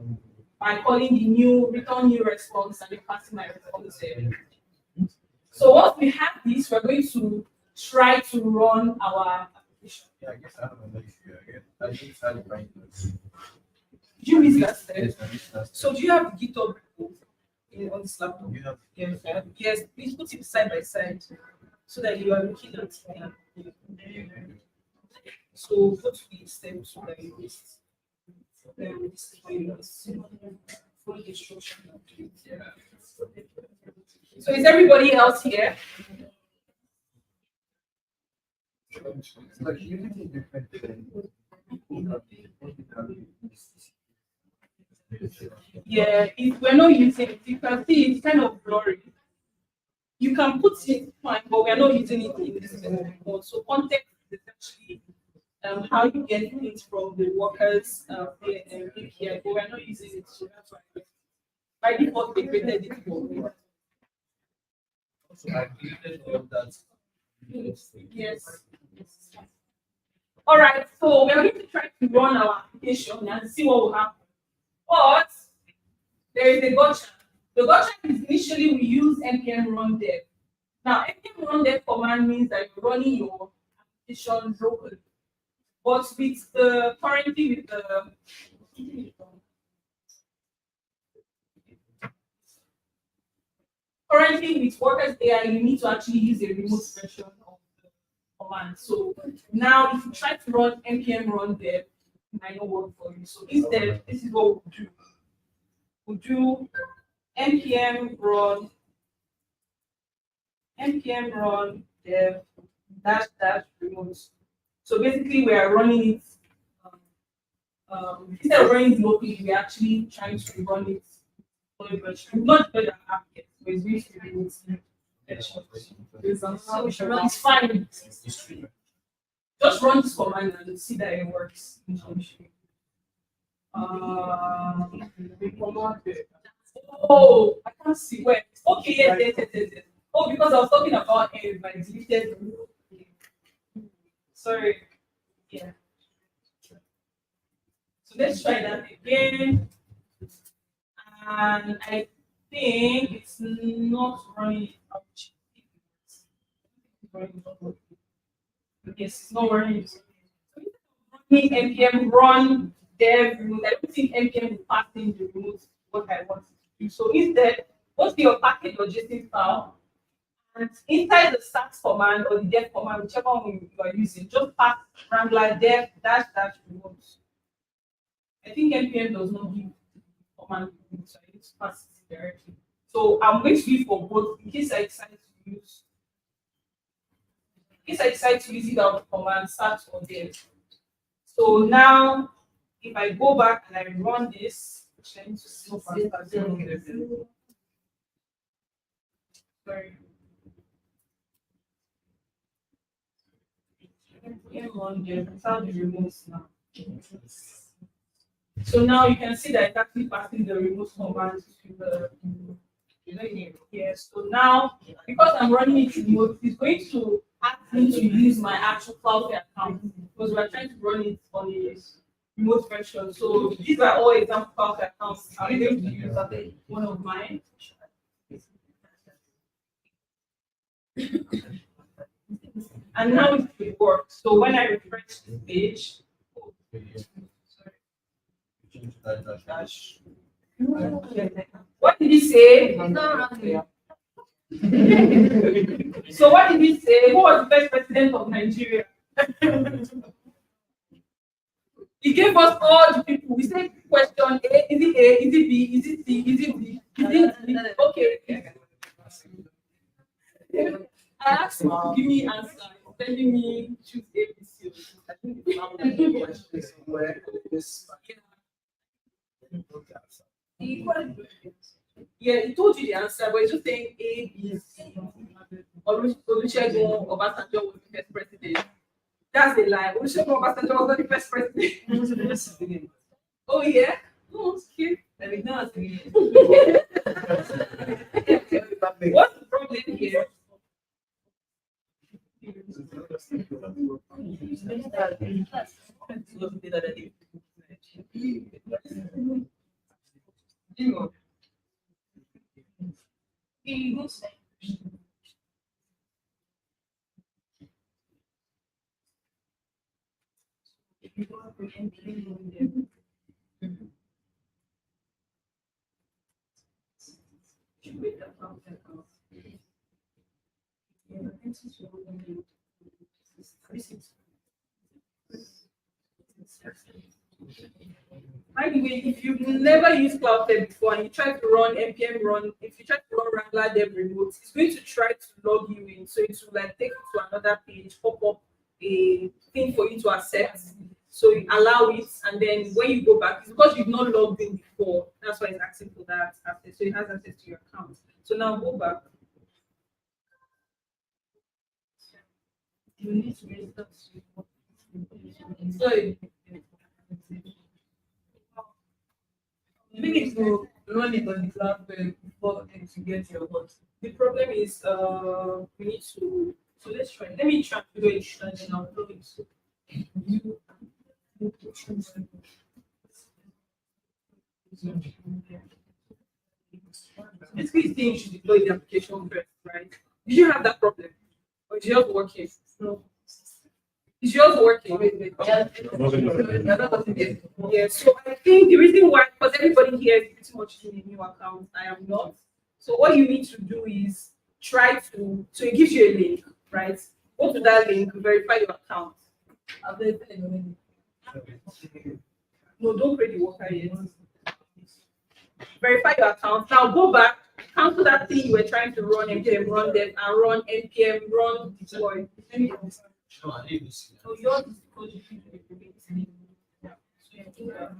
by calling the new return new response and then passing my response there. So once we have this, we're going to try to run our Yeah, I guess I have another issue. I just had it right. Did you miss that step? Yes, I missed that. So do you have GitHub on this laptop? You have Yes, yes. Please put it side by side so that you are looking at it. So go to the steps so that you list. This is where you list. Follow the instruction. So is everybody else here? it's like using different things. Yeah, if we're not using it, you can see it's kind of blurry. You can put it fine, but we're not using it in this mode. So context is actually how you get things from the workers API, but we're not using it. So that's why by default they created it for me. So I created all that. Yes. All right, so we're going to try to run our application and see what will happen. But there is a gotcha. The gotcha is initially we use npm run dev. Now, npm run dev command means that you're running your application locally. But with the currently with the currently with Workers AI, you need to actually use a remote version of the command. So now if you try to run npm run dev, it might not work for you. So instead, this is what we'll do. We'll do npm run dev dash remote. So basically we are running it instead of running it locally, we're actually trying to run it on a version. Not better app yet, but it's going to be remote version. It's fine. Just run this command and see that it works. Oh, I can't see where. Okay, yes. Oh, because I was talking about my deleted. Sorry. Yeah. So let's try that again. And I think it's not running. Yes, it's not running. Running npm run dev remote. I don't think npm will pass in the remote what I want to do. So instead, go to your package or JSON file, and inside the stats command or the dev command, whichever one you are using, just pass wrangler dev dash remote. I think npm does not give command remote, so I need to pass it directly. So I'm going to use for both in case I decide to use. In case I decide to use it out of command start or dev. So now, if I go back and I run this, I need to see sorry. Run there. Start the remote now. So now you can see that it's actually passing the remote command to the yes. So now, because I'm running it remote, it's going to ask me to use my actual Cloudflare account because we're trying to run it on a remote version. So these are all example Cloudflare accounts. I'm going to use one of mine. And now it will work. So when I refresh this page, what did he say? So what did he say? Who was the first president of Nigeria? He gave us all the people. We said question A, is it A, is it B, is it C, is it D, is it D? Okay. I asked him to give me answer. He's telling me choose A, B, C. I think yeah, he told you the answer, but he's just saying A, B, C. Olusegun Obasanjo was the first president. That's a lie. Olusegun Obasanjo was not the first president. Oh yeah? No, it's cute. What's the problem here? from NPM run them. Should we talk about that? Yeah, this is what we need. By the way, if you've never used CloudTech before and you try to run npm run, if you try to run Wrangler dev remote, it's going to try to log you in. So it will like take you to another page, pop up a thing for you to accept. So you allow it, and then when you go back, it's because you've not logged in before. That's why it's asking for that access. So it has access to your account. So now go back. You need to register. So you need to run it on the cloud before then to get your hot. The problem is we need to, so let's try. Let me try to do it and then I'll do it. Basically, it's saying you should deploy the application first, right? Did you have that problem? Or is yours working? No. Is yours working? Yeah, so I think the reason why, because everybody here is pretty much in a new account, I am not. So what you need to do is try to, so it gives you a link, right? Go to that link, verify your account. No, don't create the worker yet. Verify your account. Now go back, cancel that thing you were trying to run npm run them and run npm run deploy. So yours is because you think it will be easy. Yeah. So you do that.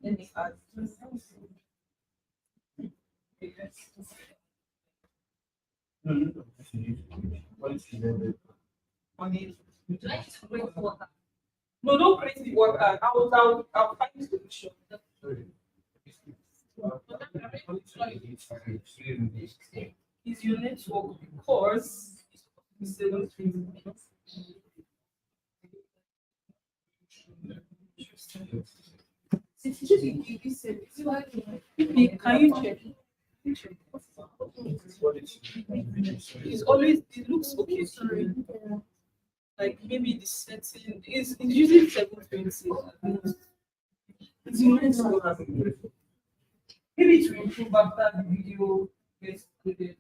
Let me add. No, don't create the worker. I'll find the solution. Is your network because can you check? It's always, it looks okay. Sorry. Like maybe the setting is usually 720. It's nice. Maybe to improve after the video gets uploaded.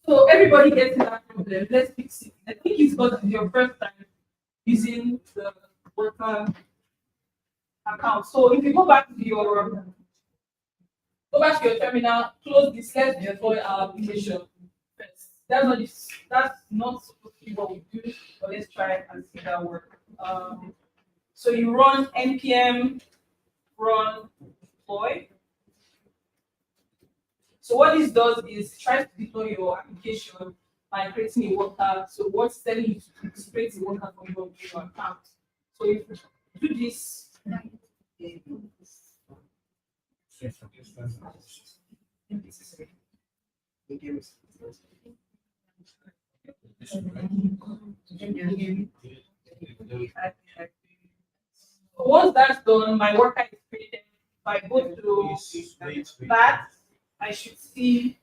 So everybody gets that problem. Let's fix it. I think it's because it's your first time using the worker account. So if you go back to your terminal, close this, let's deploy our application first. That's not supposed to be what we do, but let's try and see that work. So you run npm run deploy. So what this does is try to deploy your application by creating a worker. So what's telling you to create a worker for your account. So if you do this, once that's done, my worker is created. If I go to that, I should see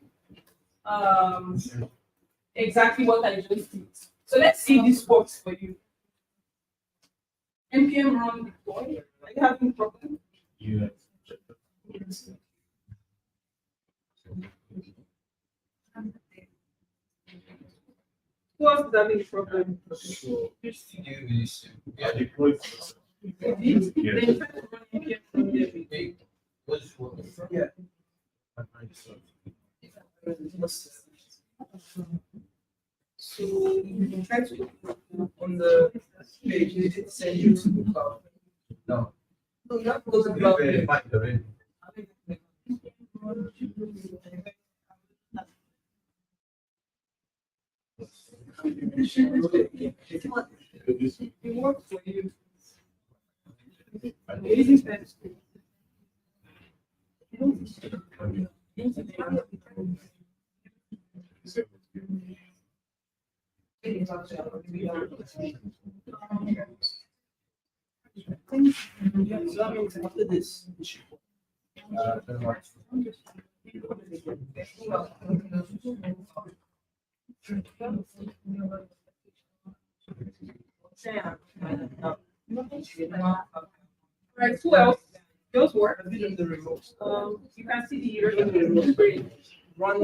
exactly what I just did. So let's see if this works for you. npm run deploy. Are you having a problem? Yeah. Who else is having a problem? I deployed. Then try to run npm from there. Yeah. So you can try to on the page it send you to the cloud. No. No, you have to go to the cloud. It works for you. Using pen. Yeah, so that means after this, we should. Right, who else? Those work. A bit of the remote. You can see the Bit of the remote screen. Run,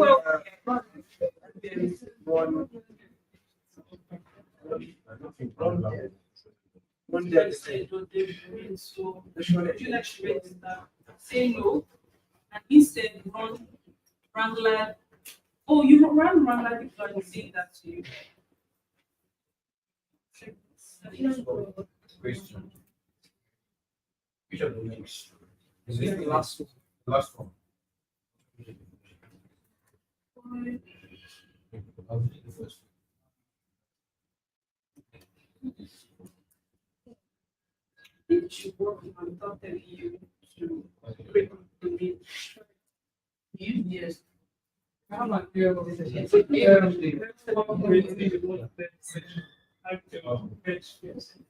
there is one. One there. So you like to register, say no, and instead run like, oh, you run like because I'm saying that to you. Question. Which of the links? Is this the last one? Last one. I'll do the first You should work on without telling you to break the link. Yes. How about you?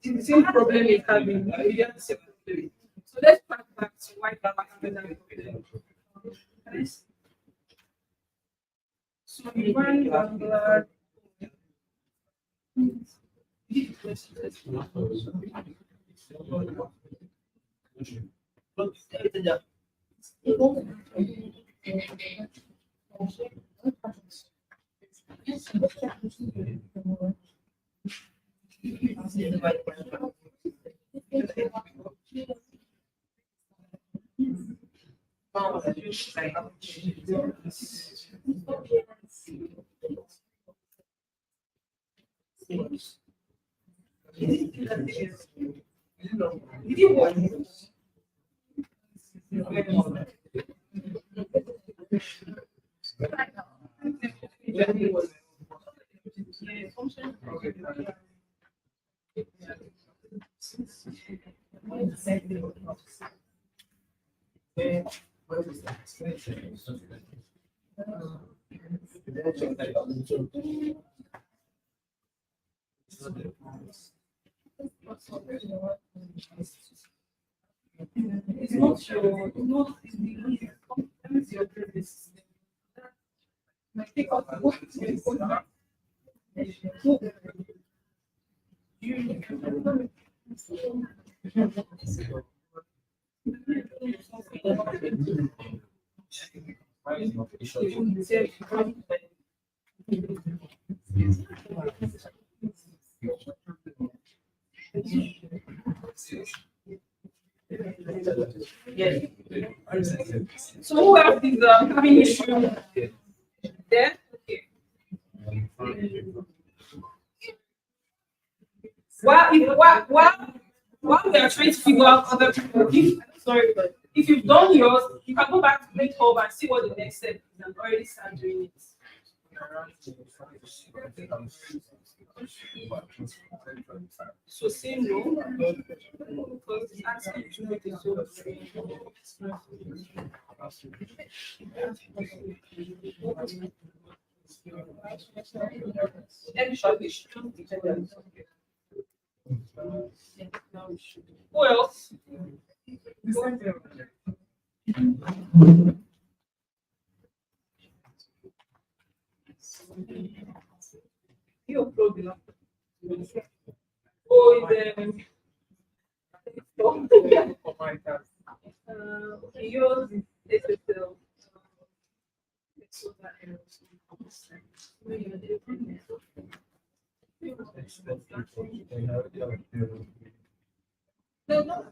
The same problem is having. So let's back to why that problem. So you run Bangla. Did you watch? It's not your, it's your business. Take out what is Yes. So who else is having issue there? Okay. While we are trying to figure out other people, sorry, but if you've done yours, you can go back to Lake Hub and see what the next step is and already start doing it. So say no, because it's asking you to make it so. Who else? You upload the laptop. Oh, okay, yours is SSL. No, no.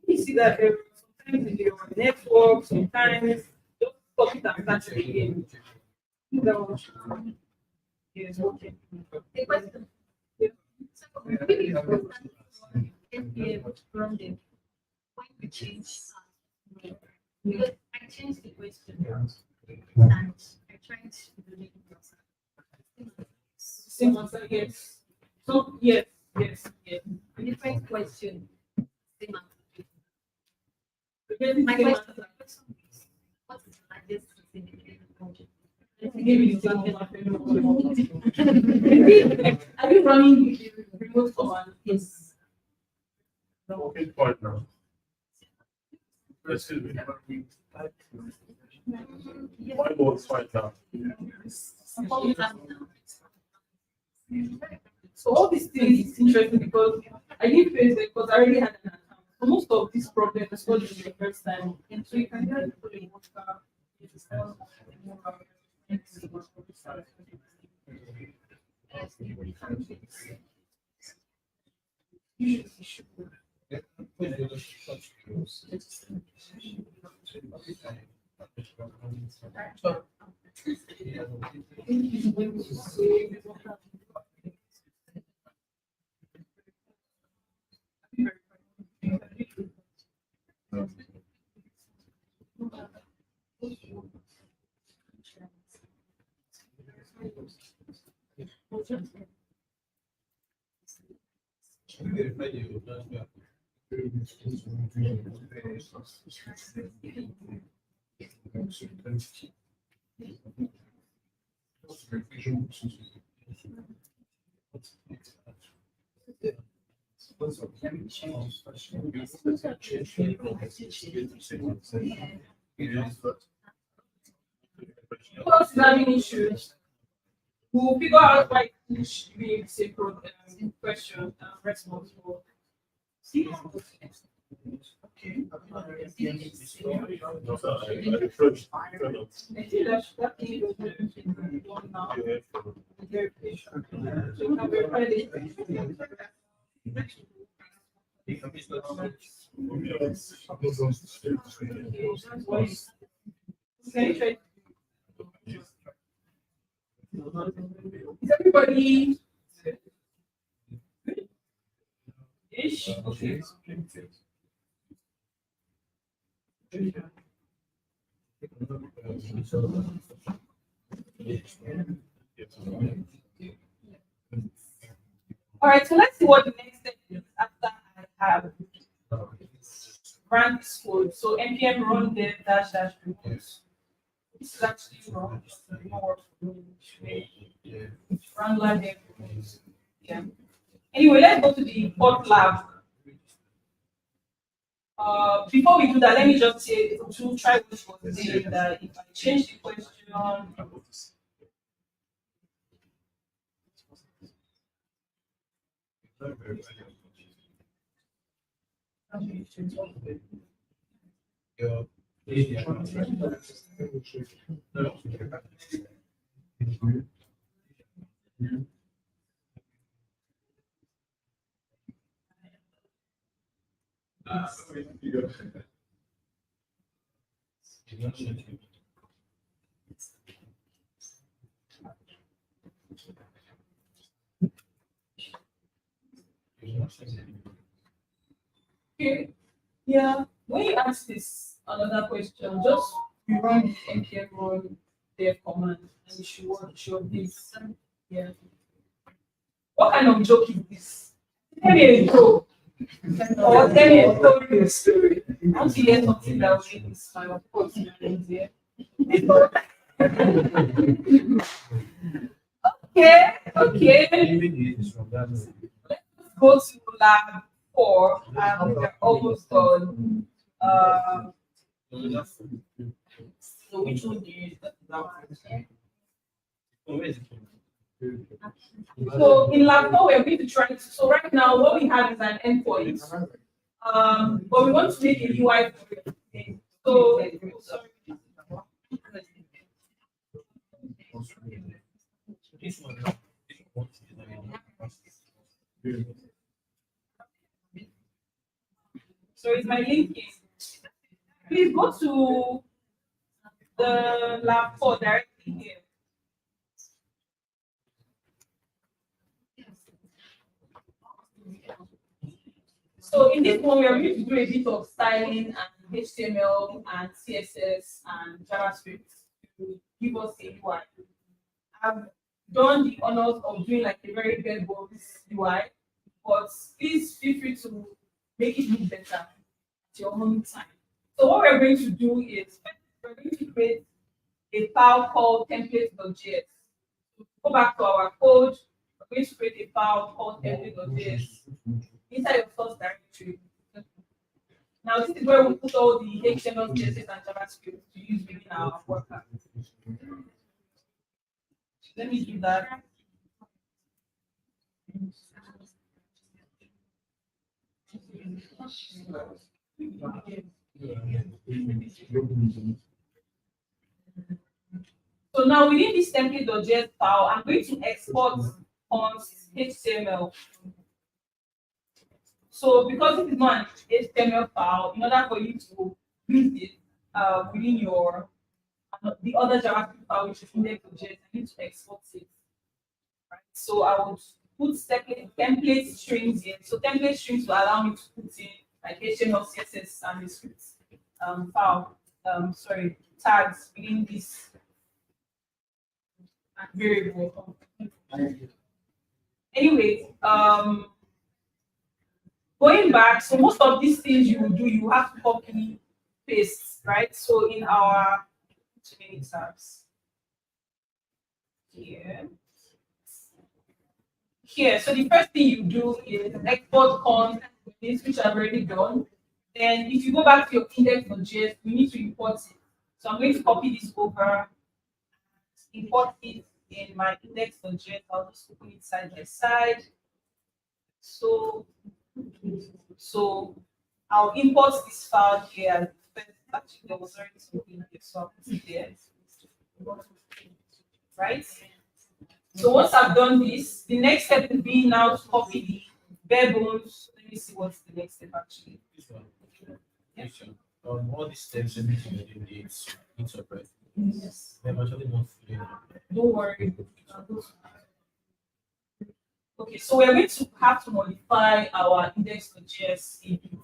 You see that sometimes in your network, sometimes just stop it and start it again. No. Yes, okay. A question. So, maybe from them, when you change, because I changed the question and I tried to do it. Same answer, yes. So, yes, yes, yes. Different question. Same answer. Again, My same question answer. is, what is the largest city in the country? maybe it's just are you running the remote command? Yes. Okay, partner. Let's do it. My board's fine now. So all these things is interesting because I didn't face it because I already had an account. So most of these problems is what is the first time. And so you can get to the What's having issues? We'll figure out why it should be a simple question response for. See? I think that thing was one now. Verification. So we can verify Okay, is everybody ish? Okay. All right, so let's see what the next step is after I have ran this code. So npm run dev dash dash remote. This is actually wrong. Wrangler dev remote. Yeah. Anyway, let's go to the port lab. Before we do that, let me just say to try which was saying that if I change the question. Okay. Yeah. When you ask this another question, just you run the npm run dev command and you should show this. Yeah. What kind of joke is this? Tell me a joke. Or tell me a story. I want to hear something that will make me smile. Of course, you know, yeah. Okay. Let's go to lab 4 and we're almost done. So which one do you So in lab 4 we're going to try to, so right now what we have is an endpoint. But we want to make a UI for it. So sorry. So is my link in? Please go to the lab 4 directly here. So in this one, we are going to do a bit of styling and HTML and CSS and JavaScript to give us a UI. I've done the honors of doing like a very bare bones UI, but please feel free to make it look better at your own time. So what we're going to do is we're going to create a file called template.js. Go back to our code. We're going to create a file called template.js inside your source directory. Now, this is where we put all the HTML, CSS, and JavaScript to use within our worker. Let me do that. So now within this template.js file, I'm going to export const HTML. So because this is not an HTML file, in order for you to use it within your the other JavaScript file, which is index.js, I need to export it. Right? So I would put template strings in. So template strings will allow me to put in like HTML, CSS, and the script file, tags within this variable. Anyway, going back, so most of these things you will do, you have to copy paste, right? So in our too many tabs here. So the first thing you do is export const, which I've already done. Then if you go back to your index.js, you need to import it. So I'm going to copy this over, import it in my index.js. I'll just open it side by side. So I'll import this file here. Actually, there was already something here, so I'll put it there. Right? So once I've done this, the next step will be now to copy the bare bones. Let me see what's the next step actually. This one. All these steps and it's separate. Yes. I'm actually not feeling Don't worry. Okay, so we're going to have to modify our index.js in it.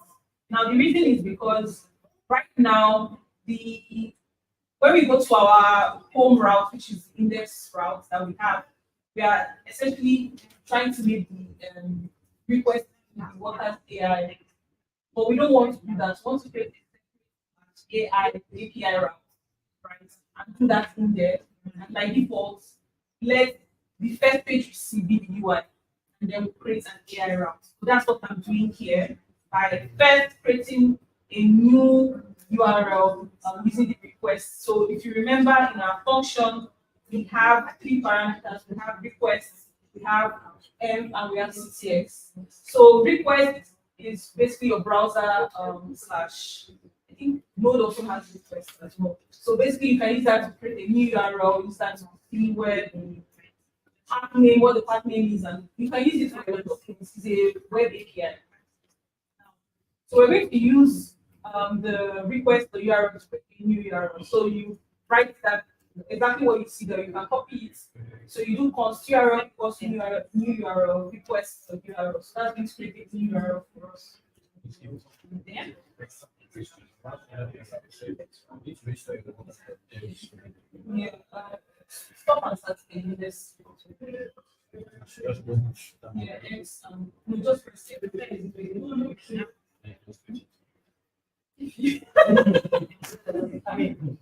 Now the reason is because right now when we go to our home route, which is the index route that we are essentially trying to make the request to the workers AI, but we don't want to do that. We want to create a AI API route, right? And do that in there. And by default, let the first page you see be the UI, and then we create an AI route. So that's what I'm doing here by first creating a new URL using the request. So if you remember in our function, we have 3 parameters. We have requests, we have and we have Cityjs. So request is basically your browser slash. I think Node also has requests as well. So basically, you can use that to create a new URL. Use that to see where the path name, what the path name is, and you can use it for a lot of things. It's a web API. So we're going to use the request the URL to create a new URL. So you write that exactly what you see there. You can copy it. So you do const URL equals new URL request the URL. So that's going to create a new URL for us. Yeah. Yeah. Stop and start again. This. Yeah. It's we just press it. I mean,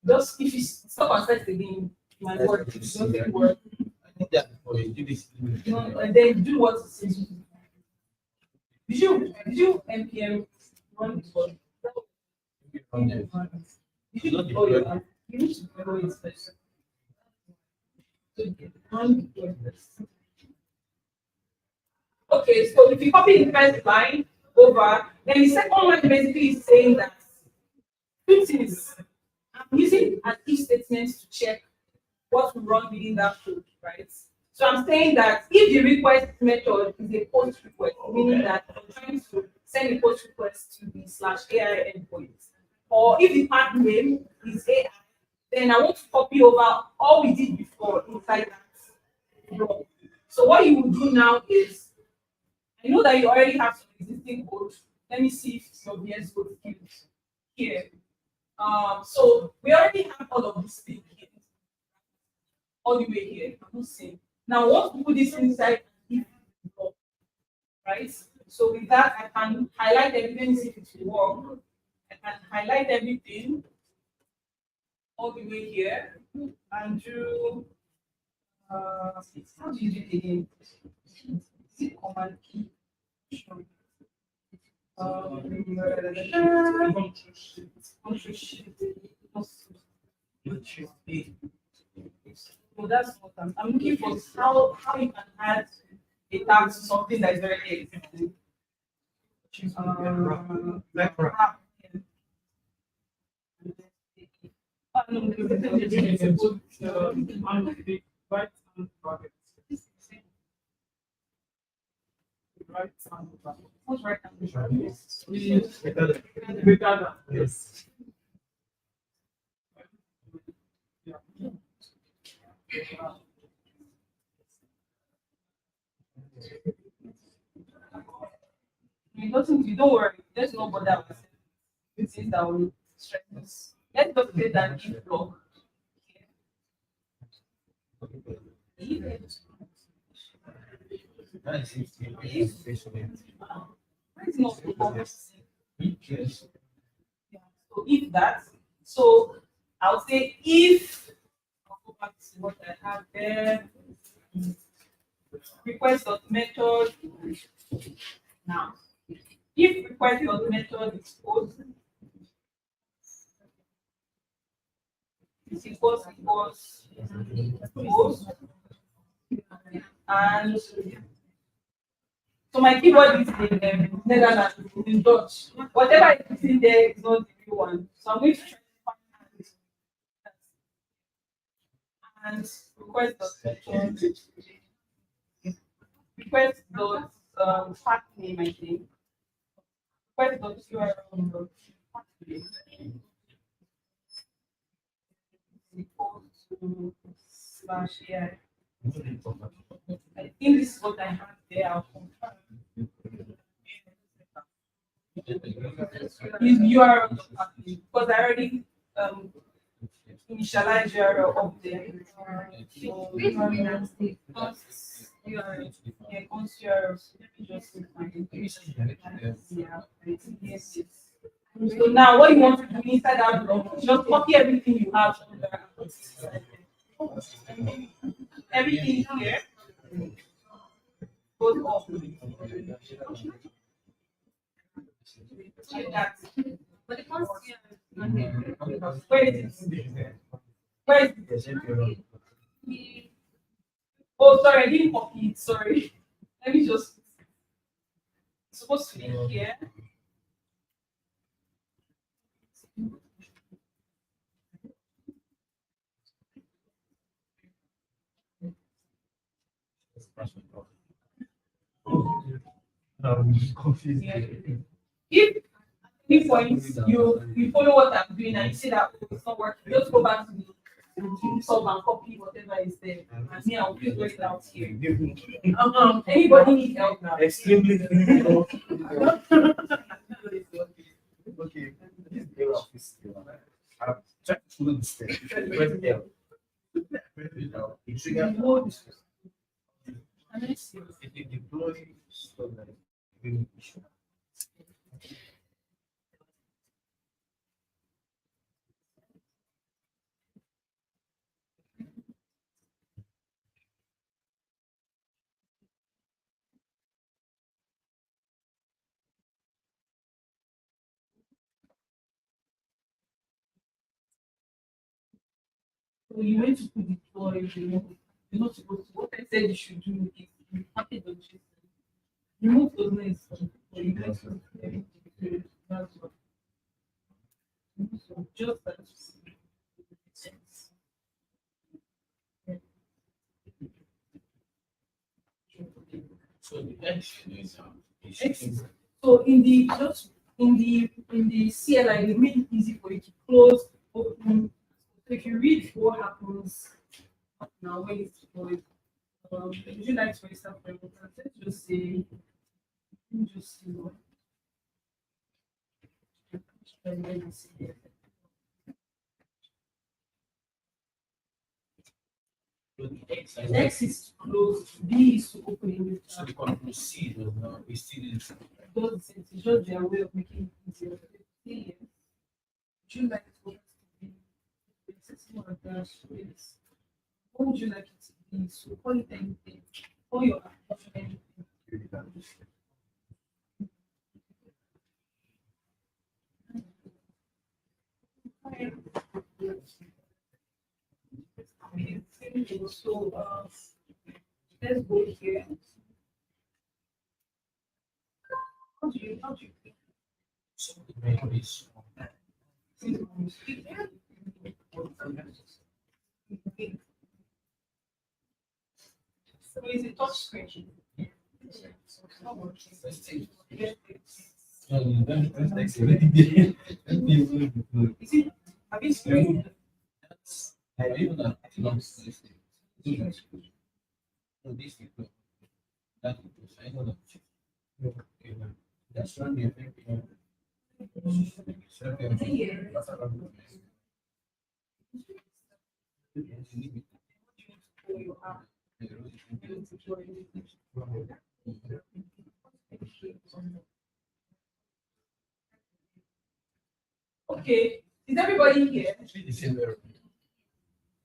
just if you stop and start again, my word, it doesn't work. I think that before you do this. And then do what it says. Did you npm run before? You should you need to deploy it first. Run deploy first. Okay, so if you copy the first line over, then the second line basically is saying that two things. I'm using an if statement to check what will run within that code, right? So I'm saying that if the request method is a post request, meaning that I'm trying to send a post request to the /AI endpoint, or if the path name is AI, then I want to copy over all we did before inside that block. So what you will do now is, I know that you already have some existing code. Let me see if your VS Code is here. So we already have all of this thing here, all the way here. I'm not saying. Now, once we put this inside, right? So with that, I can highlight evidence if it will work. I can highlight everything all the way here and do how do you do it again? Is it command key? Control shift. So that's what I'm looking for is how you can add a tag to something that is very existing. Wrap. No, Right hand bracket. Right hand bracket. what's right now? Greater than. Yes. Yeah. You don't worry, there's no bother with this is that will stress us. Let's just create an if block. Why is it not focusing? Yeah. So if that, so I'll say if I'll go back to what I have there. Request of method. Now, if request of method is post, is equals post, and so my keyboard is in Netherlands, in Dutch. Whatever is in there is not the real one. So I'm going to try to find and request dot method. Request dot path name, I think. Request dot URL dot path name. Equals to slash here. I think this is what I have there. I'll confirm. Is URL dot path name because I already initialize URL up there. So URL. Yeah, const URL. Let me just yes. So now what you want to do inside that block, just copy everything you have. Everything here goes off. Like that. But the const Where is it? Where is it? Oh, sorry, I didn't copy it. Sorry. Let me just. It's supposed to be here. Confused. Yeah. If at any point you follow what I'm doing and you see that oh, it's not working, just go back to the solve and copy whatever is there. And me, I'll figure it out here. Anybody need help now? Extremely difficult. Okay, this is the of this skill. I'm trying to follow the step. Press L. You trigger all this. And then see. If you deploy stuff like really issue. So you went to put deploy, you're not supposed to. What I said you should do is you package on JSON. Remove those names. So you went to that's what. So just that. So the action is So in the just in the CLI, they made it easy for you to close, open. So if you read what happens now when it's deployed, would you like to restart for example? Let's just say, just see what. Let me see here. X is to close, B is to open a new so tab. the control C does not, we still need to. Does the same thing, just their way of making it easier. would you like for us to be? It's more of that, yes. What would you like it to be? So call it anything. Call your application anything. So let's go here. How do you think? So the main is So is it touch screen? that's already there. Is it? Have you screen? I even know this thing. No, this thing. That is, I know that. Okay, that's not the effect. Okay, is everybody here? Actually, the same error.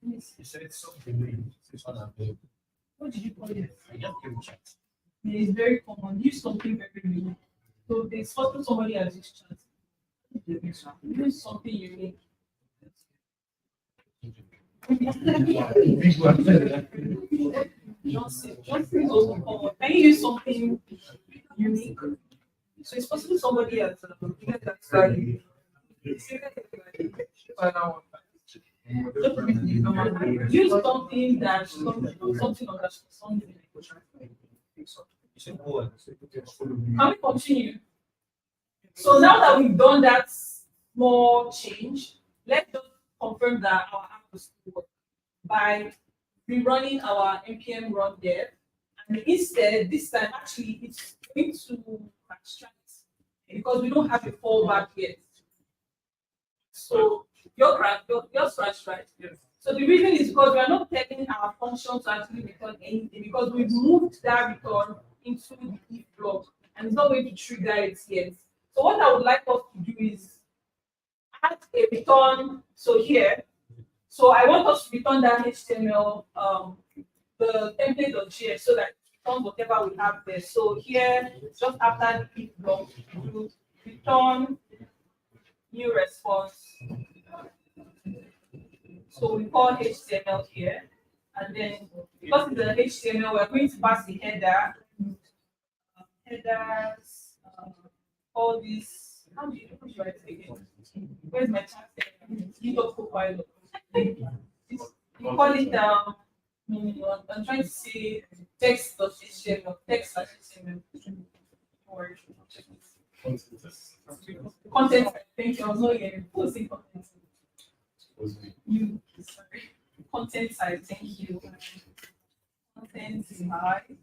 He said something. It's one of them. What did you call it? I just gave a chat. It is very common. Use something very unique. So there's something somebody has this chat. Use something unique. Johnson is also common. Can you use something unique? So it's possible somebody has value. Use something that something on that something. It's a poem. Can we continue? So now that we've done that small change, let's just confirm that our app was work by rerunning our npm run dev. And instead, this time actually it's going to extract because we don't have a fallback yet. So your scratch, right? Yes. So the reason is because we are not telling our function to actually return anything because we've moved that return into the if block and it's not going to trigger it yet. So what I would like us to do is add a return. So here, so I want us to return that HTML, the template.js so that it returns whatever we have there. So here, just after the if block, you return new response. So we call HTML here, and then because it's the HTML, we're going to pass the header, headers, all this. How do you write it again? Where's my chat? GitHub Copilot. You call it I'm trying to say text.html, text.html. Content. Thank you. I was not hearing. Who's the content? You. Sorry. Content side. Thank you. Content side.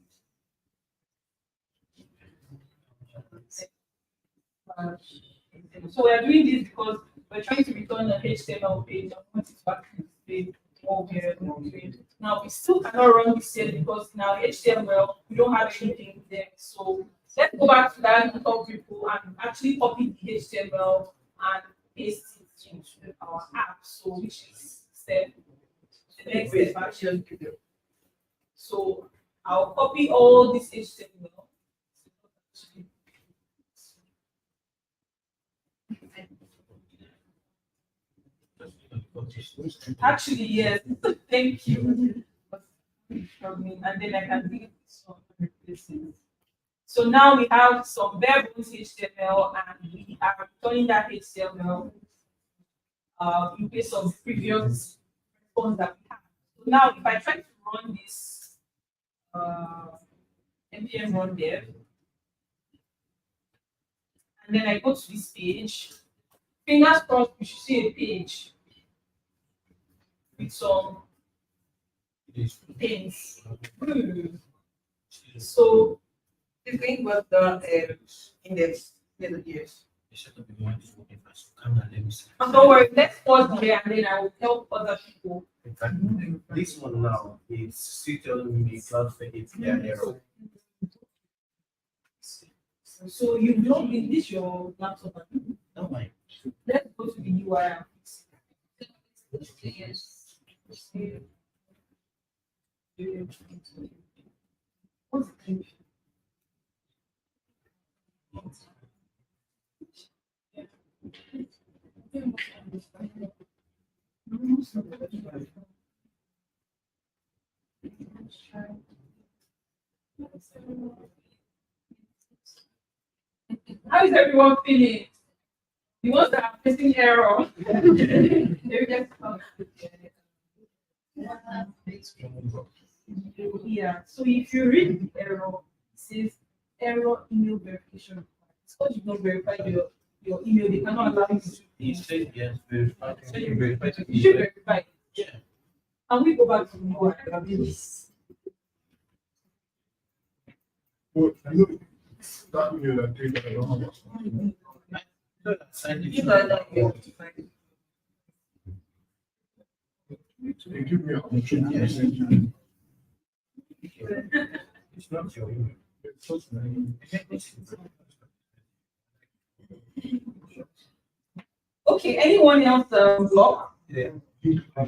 So we are doing this because we're trying to return an HTML page and want it to actually display what we're doing. Now we still cannot run this here because now HTML we don't have anything there. So let's go back to that GitHub repo and actually copy the HTML and paste it into our app. So which is the next step actually. So I'll copy all this HTML. Actually, yes. Thank you. And then I can do some replaces. So now we have some bare bones HTML and we are returning that HTML in place of the previous response that we have. So now if I try to run this npm run dev, and then I go to this page, fingers crossed we should see a page with some things. So The thing was the index. Yes. don't worry, let's pause here and then I will help other people. In fact, this one now is still telling me transfer it their error. So you log in this your laptop. Oh my. Let's go to the URL. Yes. What's the How is everyone feeling? The ones that are facing error. They just come. Yeah, so if you read the error, it says error email verification. Because you not verify your email, they cannot allow you to. He said yes, verify. So you verify to You should verify. Yeah. And we go back to the URL. But I know that email that data, I don't have. You know that you have to find. They give me an option to send you. It's not your email. It's just my email. Okay, anyone else block? Yeah. Verify.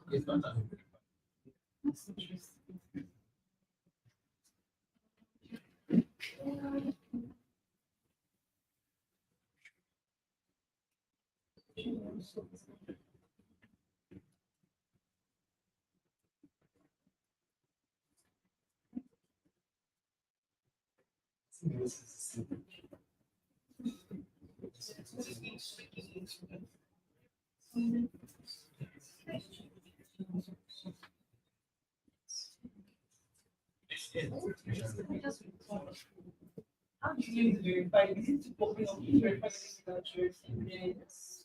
It's not an How do you verify? Is it to open up to verify the address? Yes.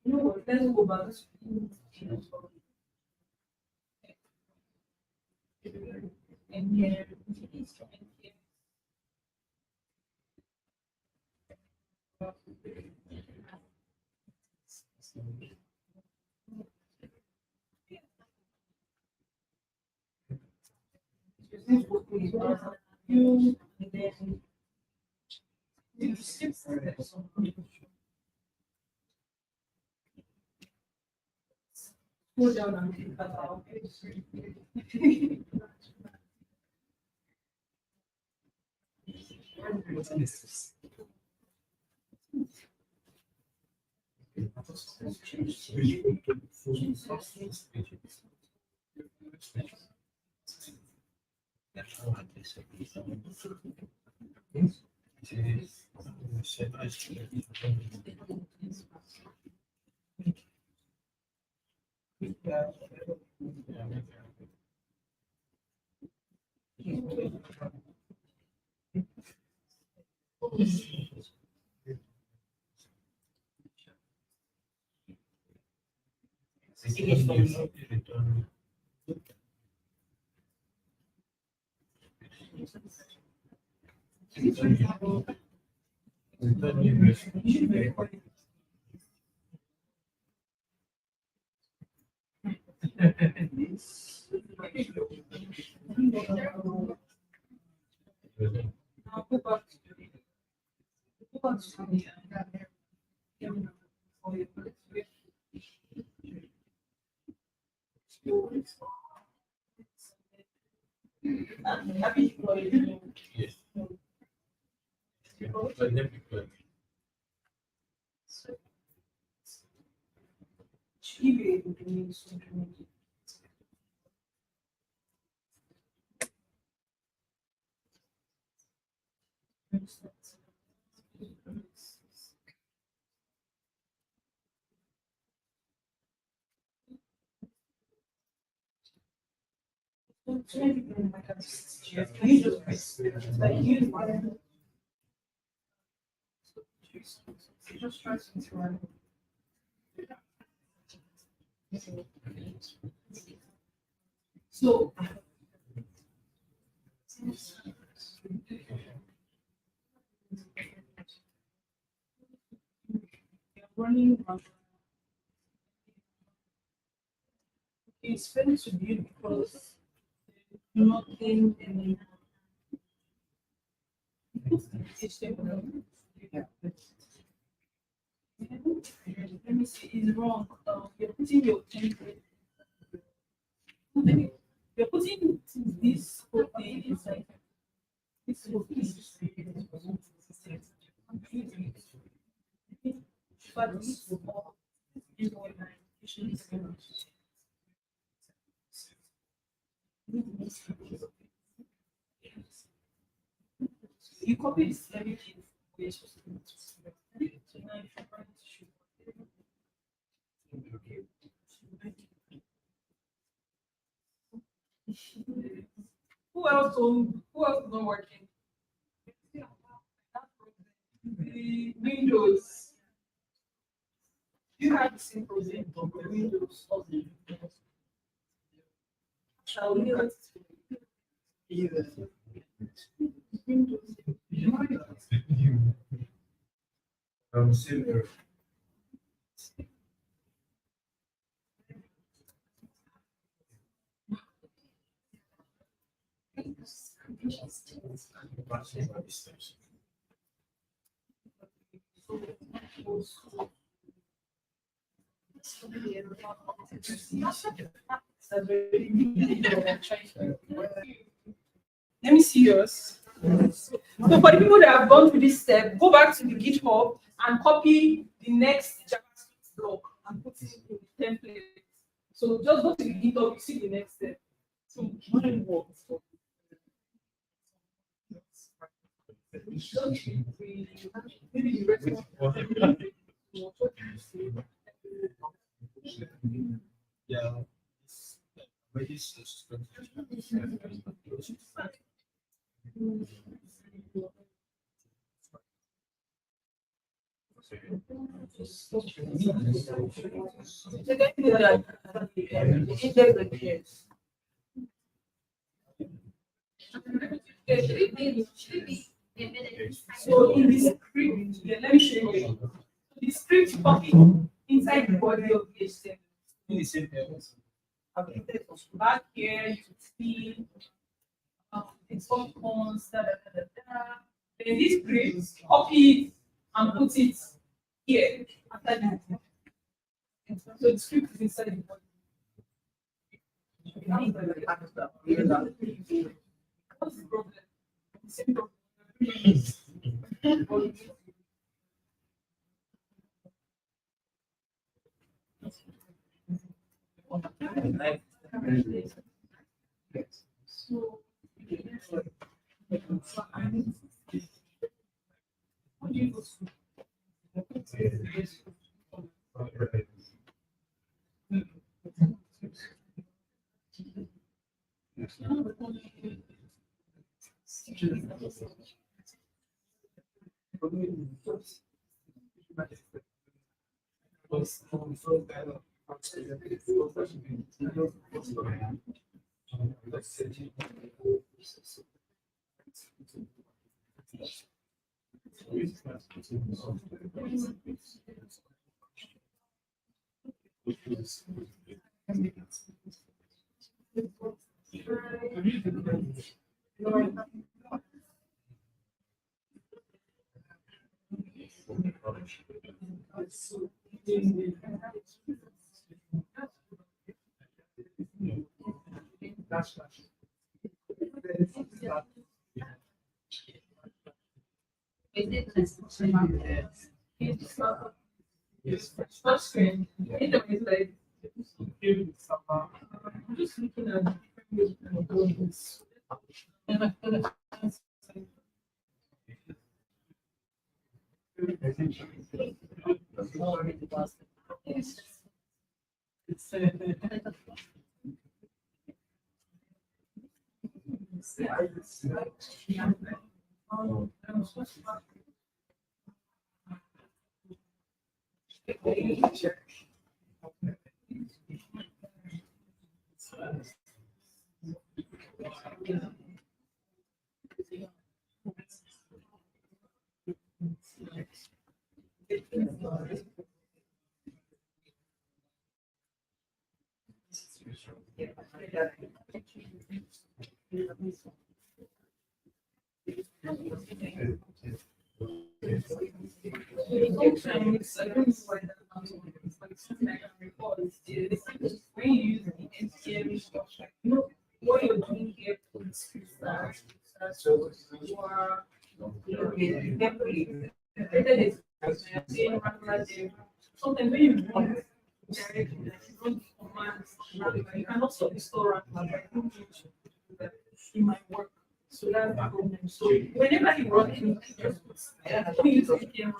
You know what? Let's go back. And here. Go down and click that out. Now go back to Have you deployed? Yes. Let them be clear. Should you be able to use something? Can you just press like use one? Just try something. So running. It's fairly to build because nothing any. Let me see, it's wrong. You're putting your template. You're putting this whole thing inside. This whole thing. But this all is one line. You should listen. You copy this everything. So now if you're trying to shoot. Who else is not working? The Windows. You have the same problem on the Windows. Shall we look at Windows? Silver. Let me see yours. So for the people that have gone through this step, go back to the GitHub and copy the next JavaScript block and put it in the template. So just go to the GitHub, you see the next step. So mine works. Maybe the rest Yeah. So in this script, yeah, let me show you. The script copy inside the body of the HTML. Back here, you can see it's all cons, da, da, da, da, da. Then this script, copy it and put it here after that. So the script is inside the body. What's the problem? The same problem. So, what do you go Yes, touch screen. Interface like I'm just looking at this. Sometimes, I don't know why that happens, but something I can recall is when you use the NCM structure, you know, what you're doing here is that you are, sometimes when you run directly, like you run commands, you can also restore in my work. So that's the problem. So whenever you run anything, just put use NPM,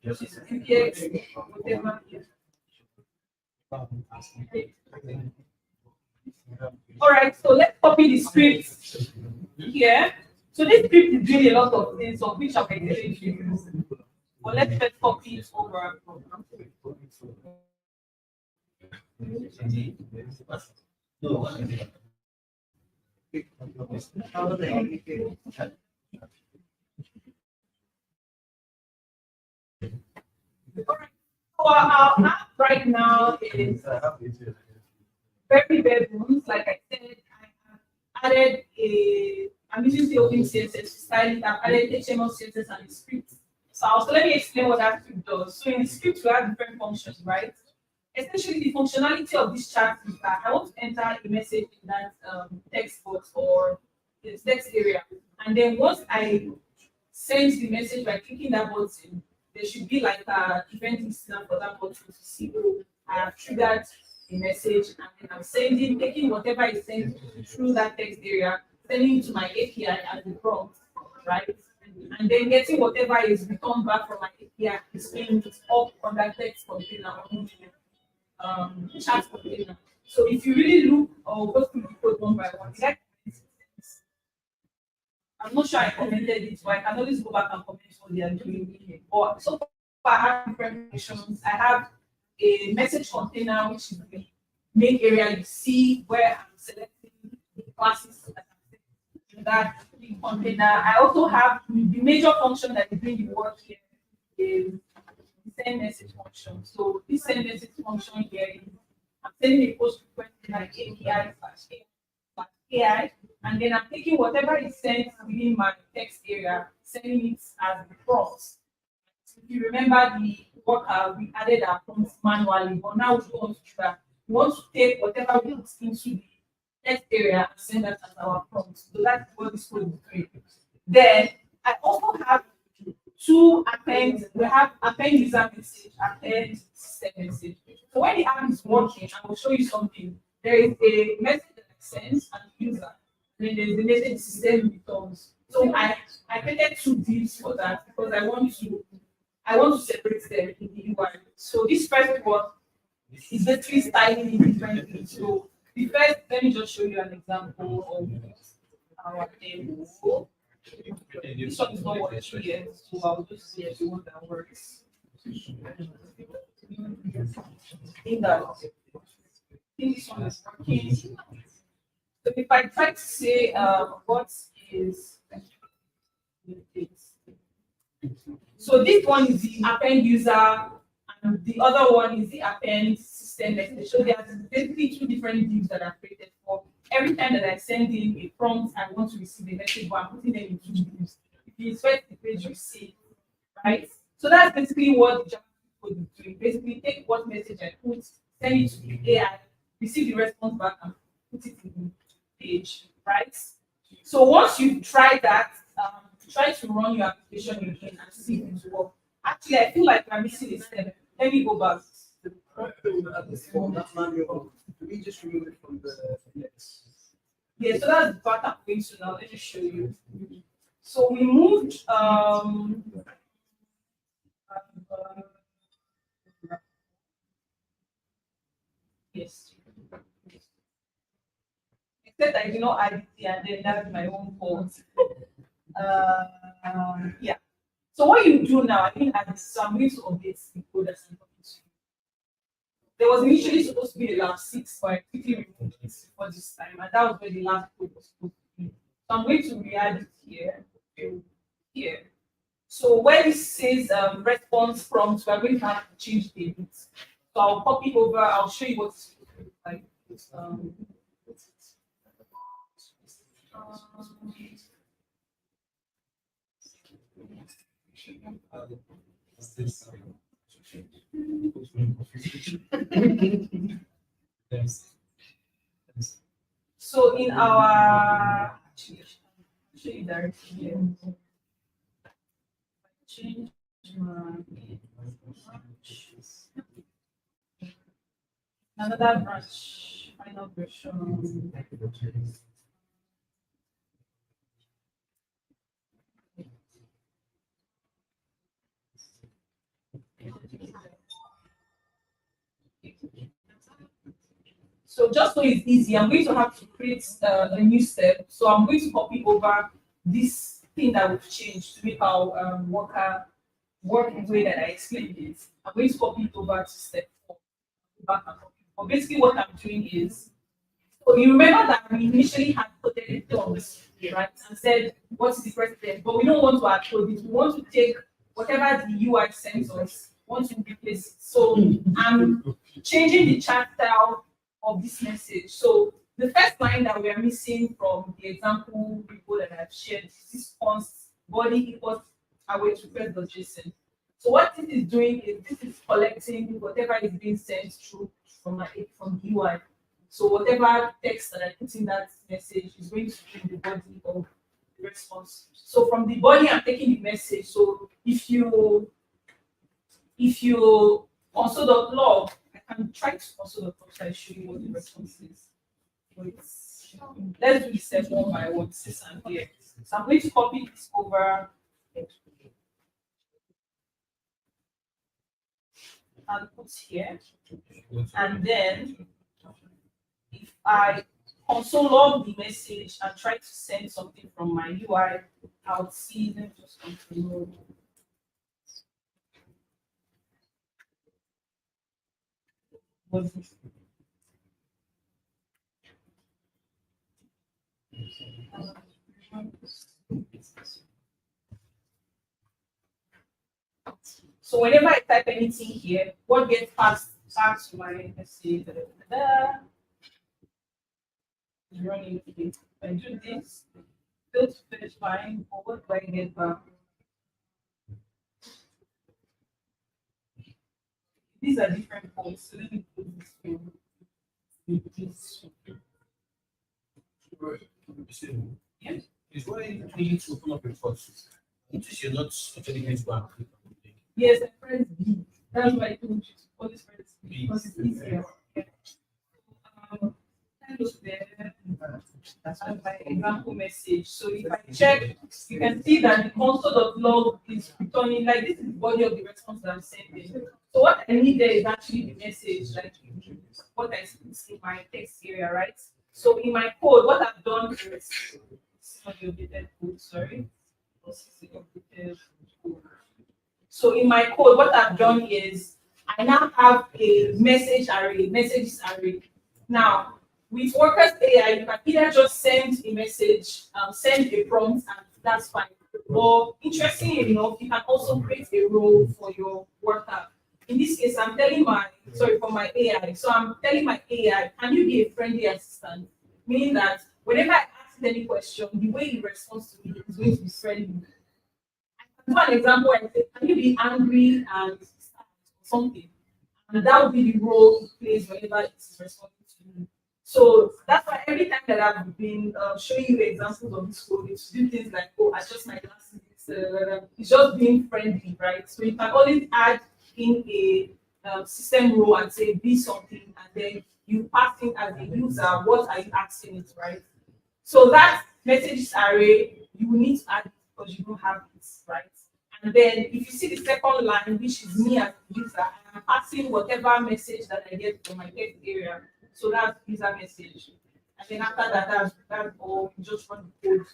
just NPX, whatever. All right, so let's copy the script here. So this script is doing a lot of things of which I can explain to you. But let's first copy it over. So our app right now is very bedrooms. Like I said, I have added I'm using the open CSS to style it. I've added HTML, CSS, and the script. So let me explain what that script does. So in the script, we have different functions, right? Essentially, the functionality of this chat is that I want to enter a message in that text box or the text area. And then once I send the message by clicking that button, there should be like a event listener for that button to see, oh, I have triggered a message, and then I'm taking whatever is sent through that text area, sending it to my API as the prompt, right? And then getting whatever is returned back from my API, displaying it up on that text container or chat container. So if you really look or go through the code one by one, I'm not sure I commented it, but I can always go back and comment what they are doing here. But so far, I have different functions. I have a message container, which is the main area you see where I'm selecting the classes that I'm in that big container. I also have the major function that is doing the work here is the send message function. So this send message function here is I'm sending a post request to my API, and then I'm taking whatever is sent within my text area, sending it as the prompt. If you remember the worker, we added our prompts manually, but now we want to do that. We want to take whatever we put into the text area and send that as our prompt. So that's what this code is doing. Then I also have two append. We have append user message, append system message. So when the app is working, I will show you something. There is a message that sends and user. And then there's the message system returns. So I created two divs for that because I want to separate them in the UI. So this first one is basically styling in different things. So the first, let me just show you an example of our table. This one is not working yet, so I'll just see the one that works. In that, this one is working. So if I try to say what is so this one is the append user and the other one is the append system message. So there are basically two different divs that are created for every time that I send in a prompt I want to receive a message, but I'm putting them in two divs. If you inspect the page, you see, right? So that's basically what the Java code is doing. Basically, take what message I put, send it to the AI, receive the response back, and put it in the page, right? So once you try that, try to run your application again and see if it works. Actually, I feel like I'm missing a step. Let me go back. That manual, do we just remove it from the index? Yeah, so that's the part I'm going to now. Let me show you. So we moved yes. Except I did not add it here, and then that's my own fault. Yeah. So what you do now, I think at this, so I'm going to update the code that's in it. There was initially supposed to be a lab 6, but I quickly removed it for this time, and that was where the last code was supposed to be. So I'm going to re-add it here, here. So where this says response prompt, we're going to have to change the bit. So I'll copy over, I'll show you what's like. So in our show you directly here. Change another branch, final version. So just so it's easy, I'm going to have to create a new step. So I'm going to copy over this thing that we've changed to make our worker work in the way that I explained it. I'm going to copy it over to step 4. Back and copy. But basically what I'm doing is, so you remember that we initially had coded it on this, right? And said, what is the president? But we don't want to add code it. We want to take whatever the UI sends us, want to replace it. So I'm changing the chat style of this message. So the first line that we are missing from the example repo that I've shared is this const body equals await request.json. So what this is doing is this is collecting whatever is being sent through from UI. So whatever text that I put in that message is going to be in the body of the response. So from the body, I'm taking the message. So if you console.log, I can try to console.log so I show you what the response is. Let's do the step one by one, this and here. So I'm going to copy this over and put here. And then if I console log the message and try to send something from my UI, I'll see them just continue. What's this? So whenever I type anything here, what gets passed back to my message? Running it. I do this, build finish fine, or what do I get back? These are different points. So let me put this in. Yeah. Is why you need to open up your courses. Notice you're not actually going to go and click on the link. Yes, I press B. That's why I told you to always press B because it's easier. Yeah. Kind of there. That's my example message. So if I check, you can see that the console.log is returning, like this is the body of the response that I'm sending. So what I need there is actually the message, like what I see in my text area, right? So in my code, what I've done is, this is not the updated code, sorry. This is the updated code. So in my code, what I've done is I now have a message array, messages array. Now, with Workers AI, you can either just send a message, send a prompt, and that's fine. Or interestingly enough, you can also create a role for your worker. In this case, I'm telling for my AI. So I'm telling my AI, can you be a friendly assistant? Meaning that whenever I ask it any question, the way it responds to me is going to be friendly. For an example, I say, can you be angry and something? And that will be the role it plays whenever it's responding to me. So that's why every time that I've been showing you examples of this code, it's do things like, oh, adjust my glasses, it's just being friendly, right? So you can always add in a system role and say, be something, and then you pass in as a user, what are you asking it, right? So that messages array, you will need to add it because you don't have it, right? And then if you see the second line, which is me as a user, I'm passing whatever message that I get from my text area. So that's user message. And then after that, that's all, you just run the code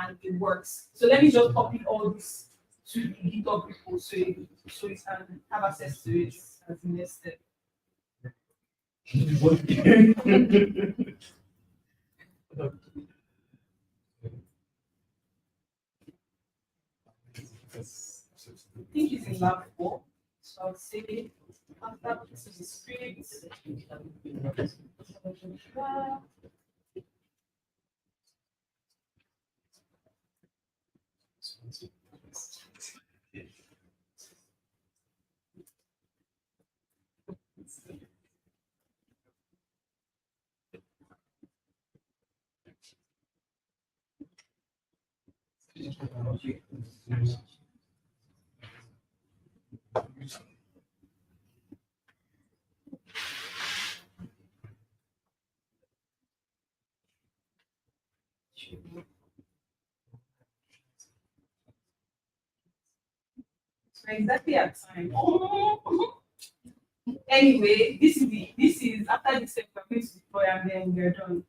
and it works. So let me just copy all this to the GitHub repo so you can have access to it as the next step. I think it's in lab 4. So I'll say after this is the script. Exactly at time. Anyway, this is after this step we're going to deploy and then we're done.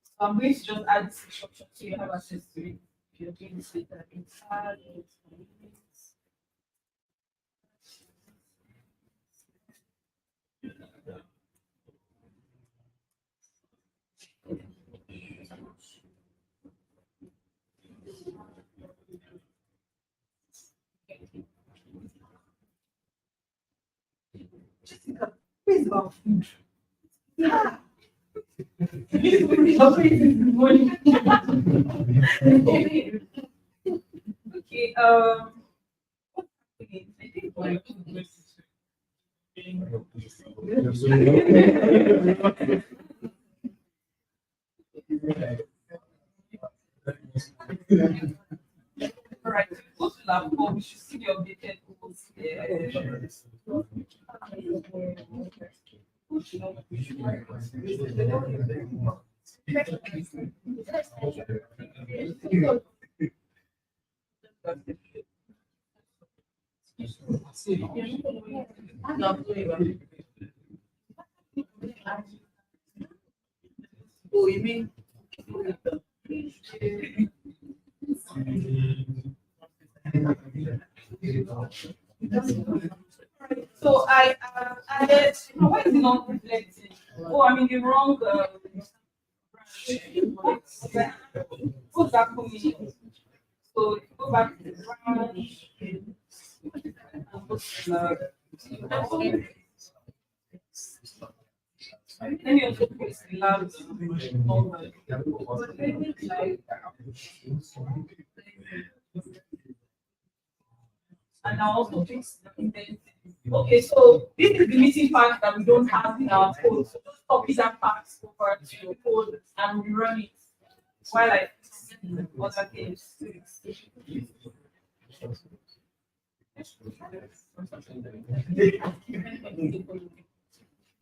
So I'm going to just add this instruction so you have access to it. If you're doing this later, it's hard. Jessica, please about food. Yeah. Okay, what's happening? I think like all right, go to lab 4, we should see the updated goals there. Oh, you mean? So I added, why is it not reflecting? Oh, I'm in the wrong branch. What's that for me? So if you go back to the branch. Let me also put the lab number. And I'll also fix the indent. Okay, so this is the missing part that we don't have in our code. So just copy that part over to your code and rerun it while I fix other things.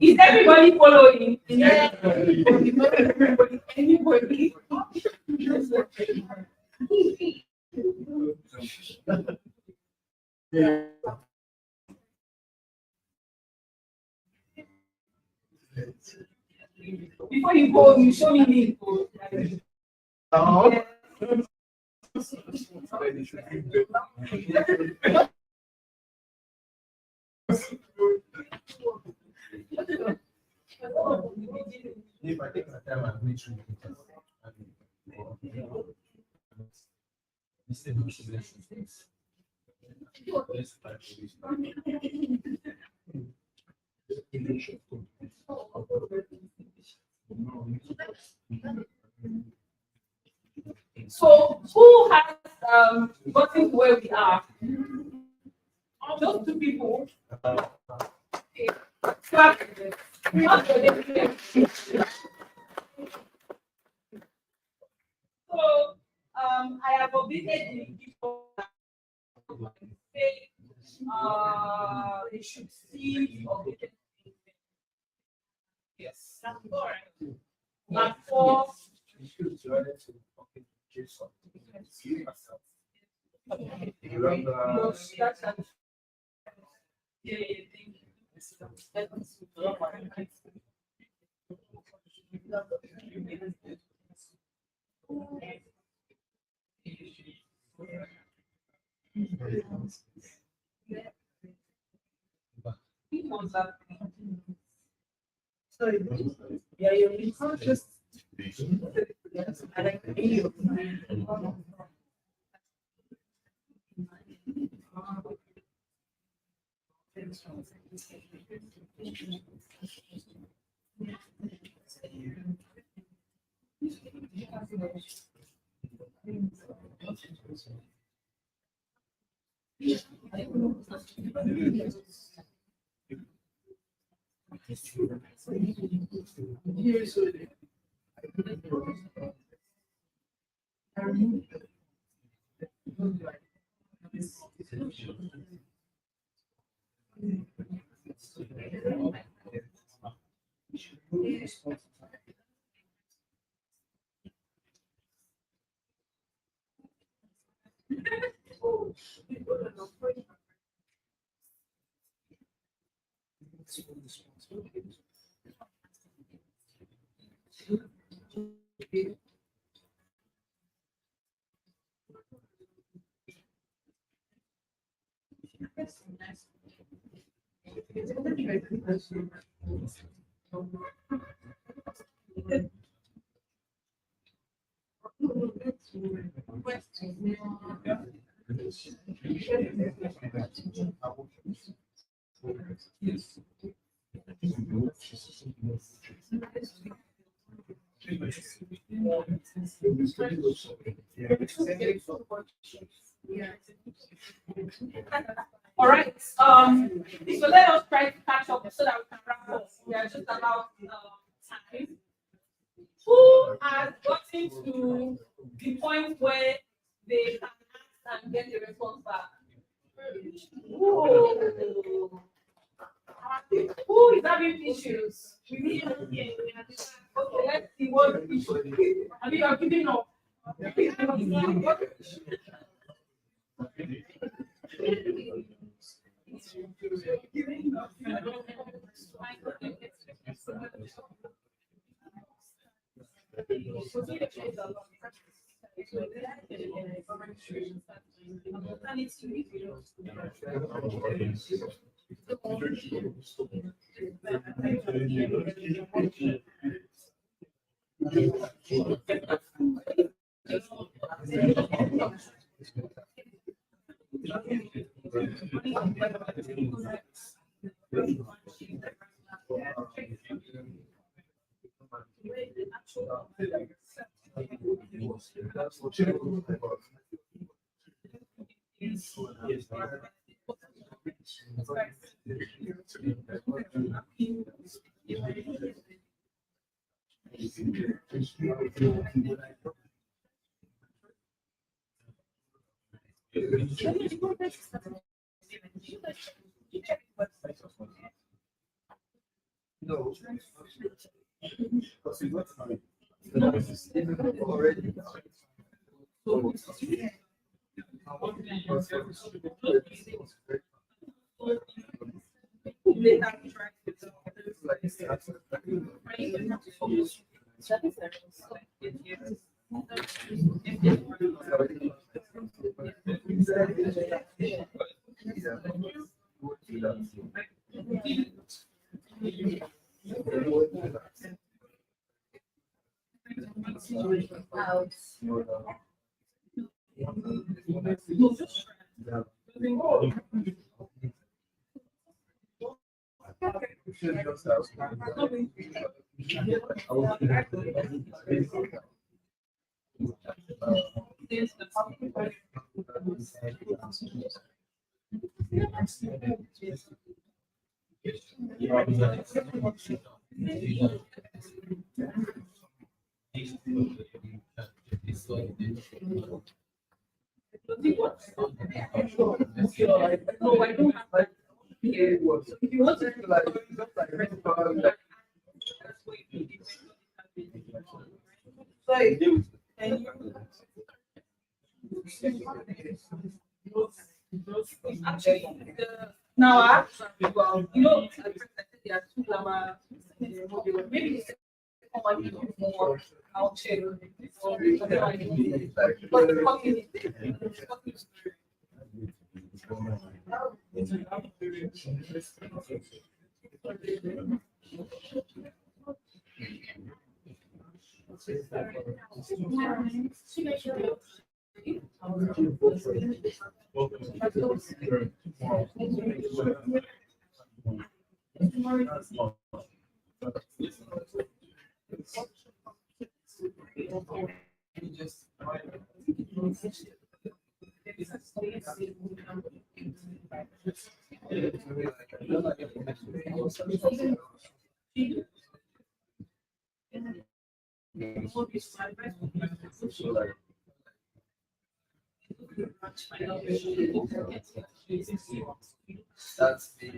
Is everybody following? Yeah. Anybody? Before you go, you show me link. Yeah. If I take my time and read through So who has gotten to where we are? Those two people. Okay. So I have updated the people. They should see updated. Yes. All right. And for Sorry. Yeah, you're just. I like you. All right. So let us try to catch up so that we can wrap up. We are just about time. Who has gotten to the point where they can ask and get the response back? Ooh. Who is having issues? We need okay, let's see what issue. I mean, I'm giving up. No. Because it's not fine. Already. No, I don't have that here. If you want to Like, just like, actually now I have to you know, like I said, there are two grammar modules. Maybe the second one will be more. I'll check. But That's the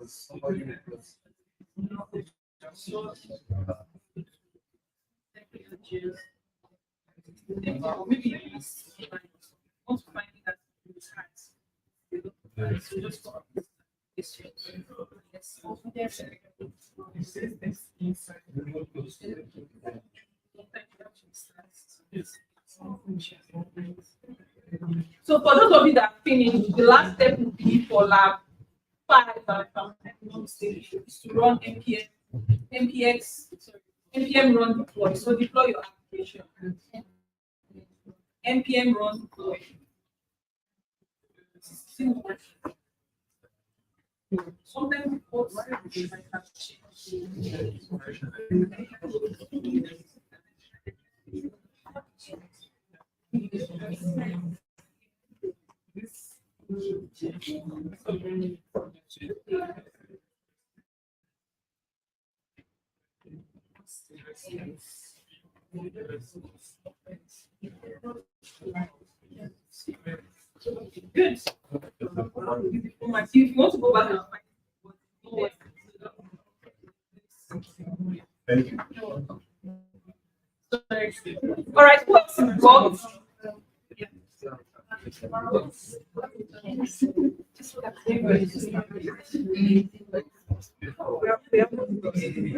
somebody Maybe you want to find it that it's hard. So just for this So for those of you that finished, the last step would be for lab 5 is to run npm run deploy. So deploy your application. npm run deploy. Sometimes the code might have changed. Good. If you want to go back and find Thank you. all right, what's involved?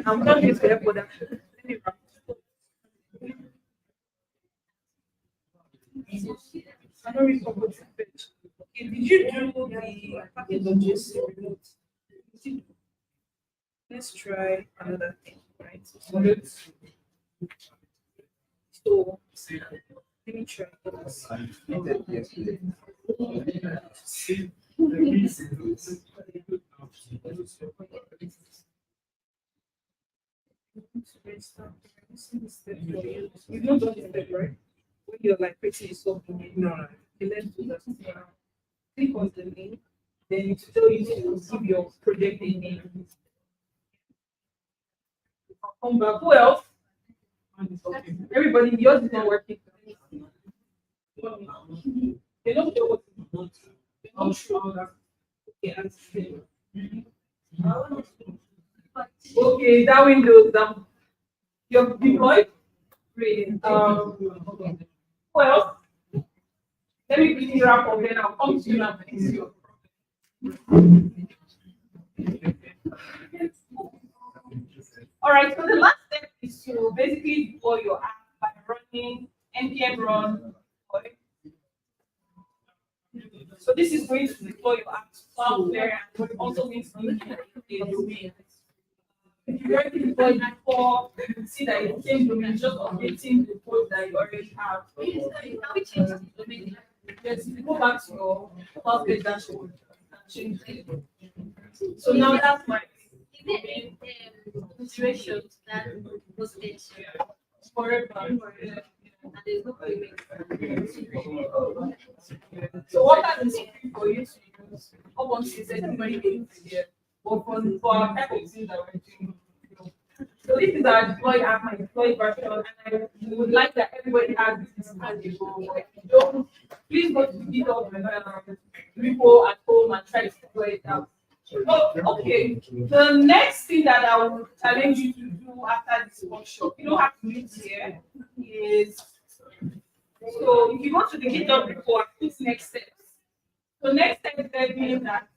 I'm not going to for that. I don't really know what's the page. Okay, did you do the package of JC remote? Let's try another thing, right? So let me try this. You've not done this step, right? When you're like creating a software, no. Okay, let's do that. Click on the name, then it will tell you to give your project a name. Come back. Who else? Everybody, yours is not working. They don't know what to do. They're not sure that. Okay, I'm saying. Okay, that window down. You're deployed. Great. Who else? Let me quickly wrap up, then I'll come to you and fix you. All right, so the last step is to basically deploy your app by running npm run. So this is going to deploy your app to Cloudflare, and it also means the domain. If you already deployed before, you can see that it's the same domain, just updating the code that you already have. Can we change the domain? Yes, you go back to your Cloudflare dashboard and change it. So now that's my Is there considerations that was mentioned? forever. And there's no payment. So what are the script for you to use? Obviously, said everybody needs here, but for our type of things that we're doing. So this is our deploy app, my deploy version, and I would like that everybody has this as a goal. Don't please go to the GitHub repo at home and try to deploy it out. Oh, okay. The next thing that I will challenge you to do after this workshop, you don't have to meet here, is so if you go to the GitHub report, it's next steps. So next step is meaning that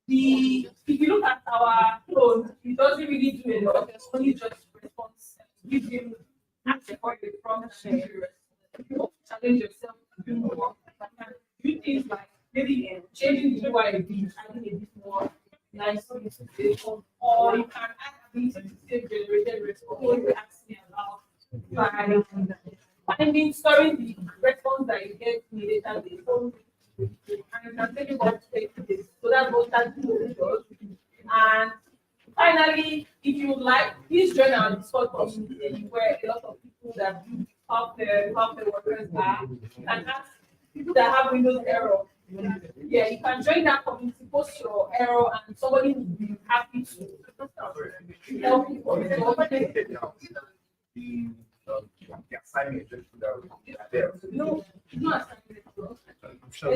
if you look at our code, it doesn't really do a lot. There's only just response. Give you answer for the prompt. If you want to challenge yourself to do more, you do things like maybe changing the UI a bit, adding a bit more nice things to say, or you can add ability to save generated response. What you ask me about by finding, storing the response that you get in a database. So, and you can take it up to 30 days. So that's what that does. And finally, if you would like, please join our Discord community where a lot of people that do software workers are. You can ask people that have Windows error. Yeah, you can join that community, post your error, and somebody will be happy to help you. The assignment just put out there. No, it's not assignment. I'm sure.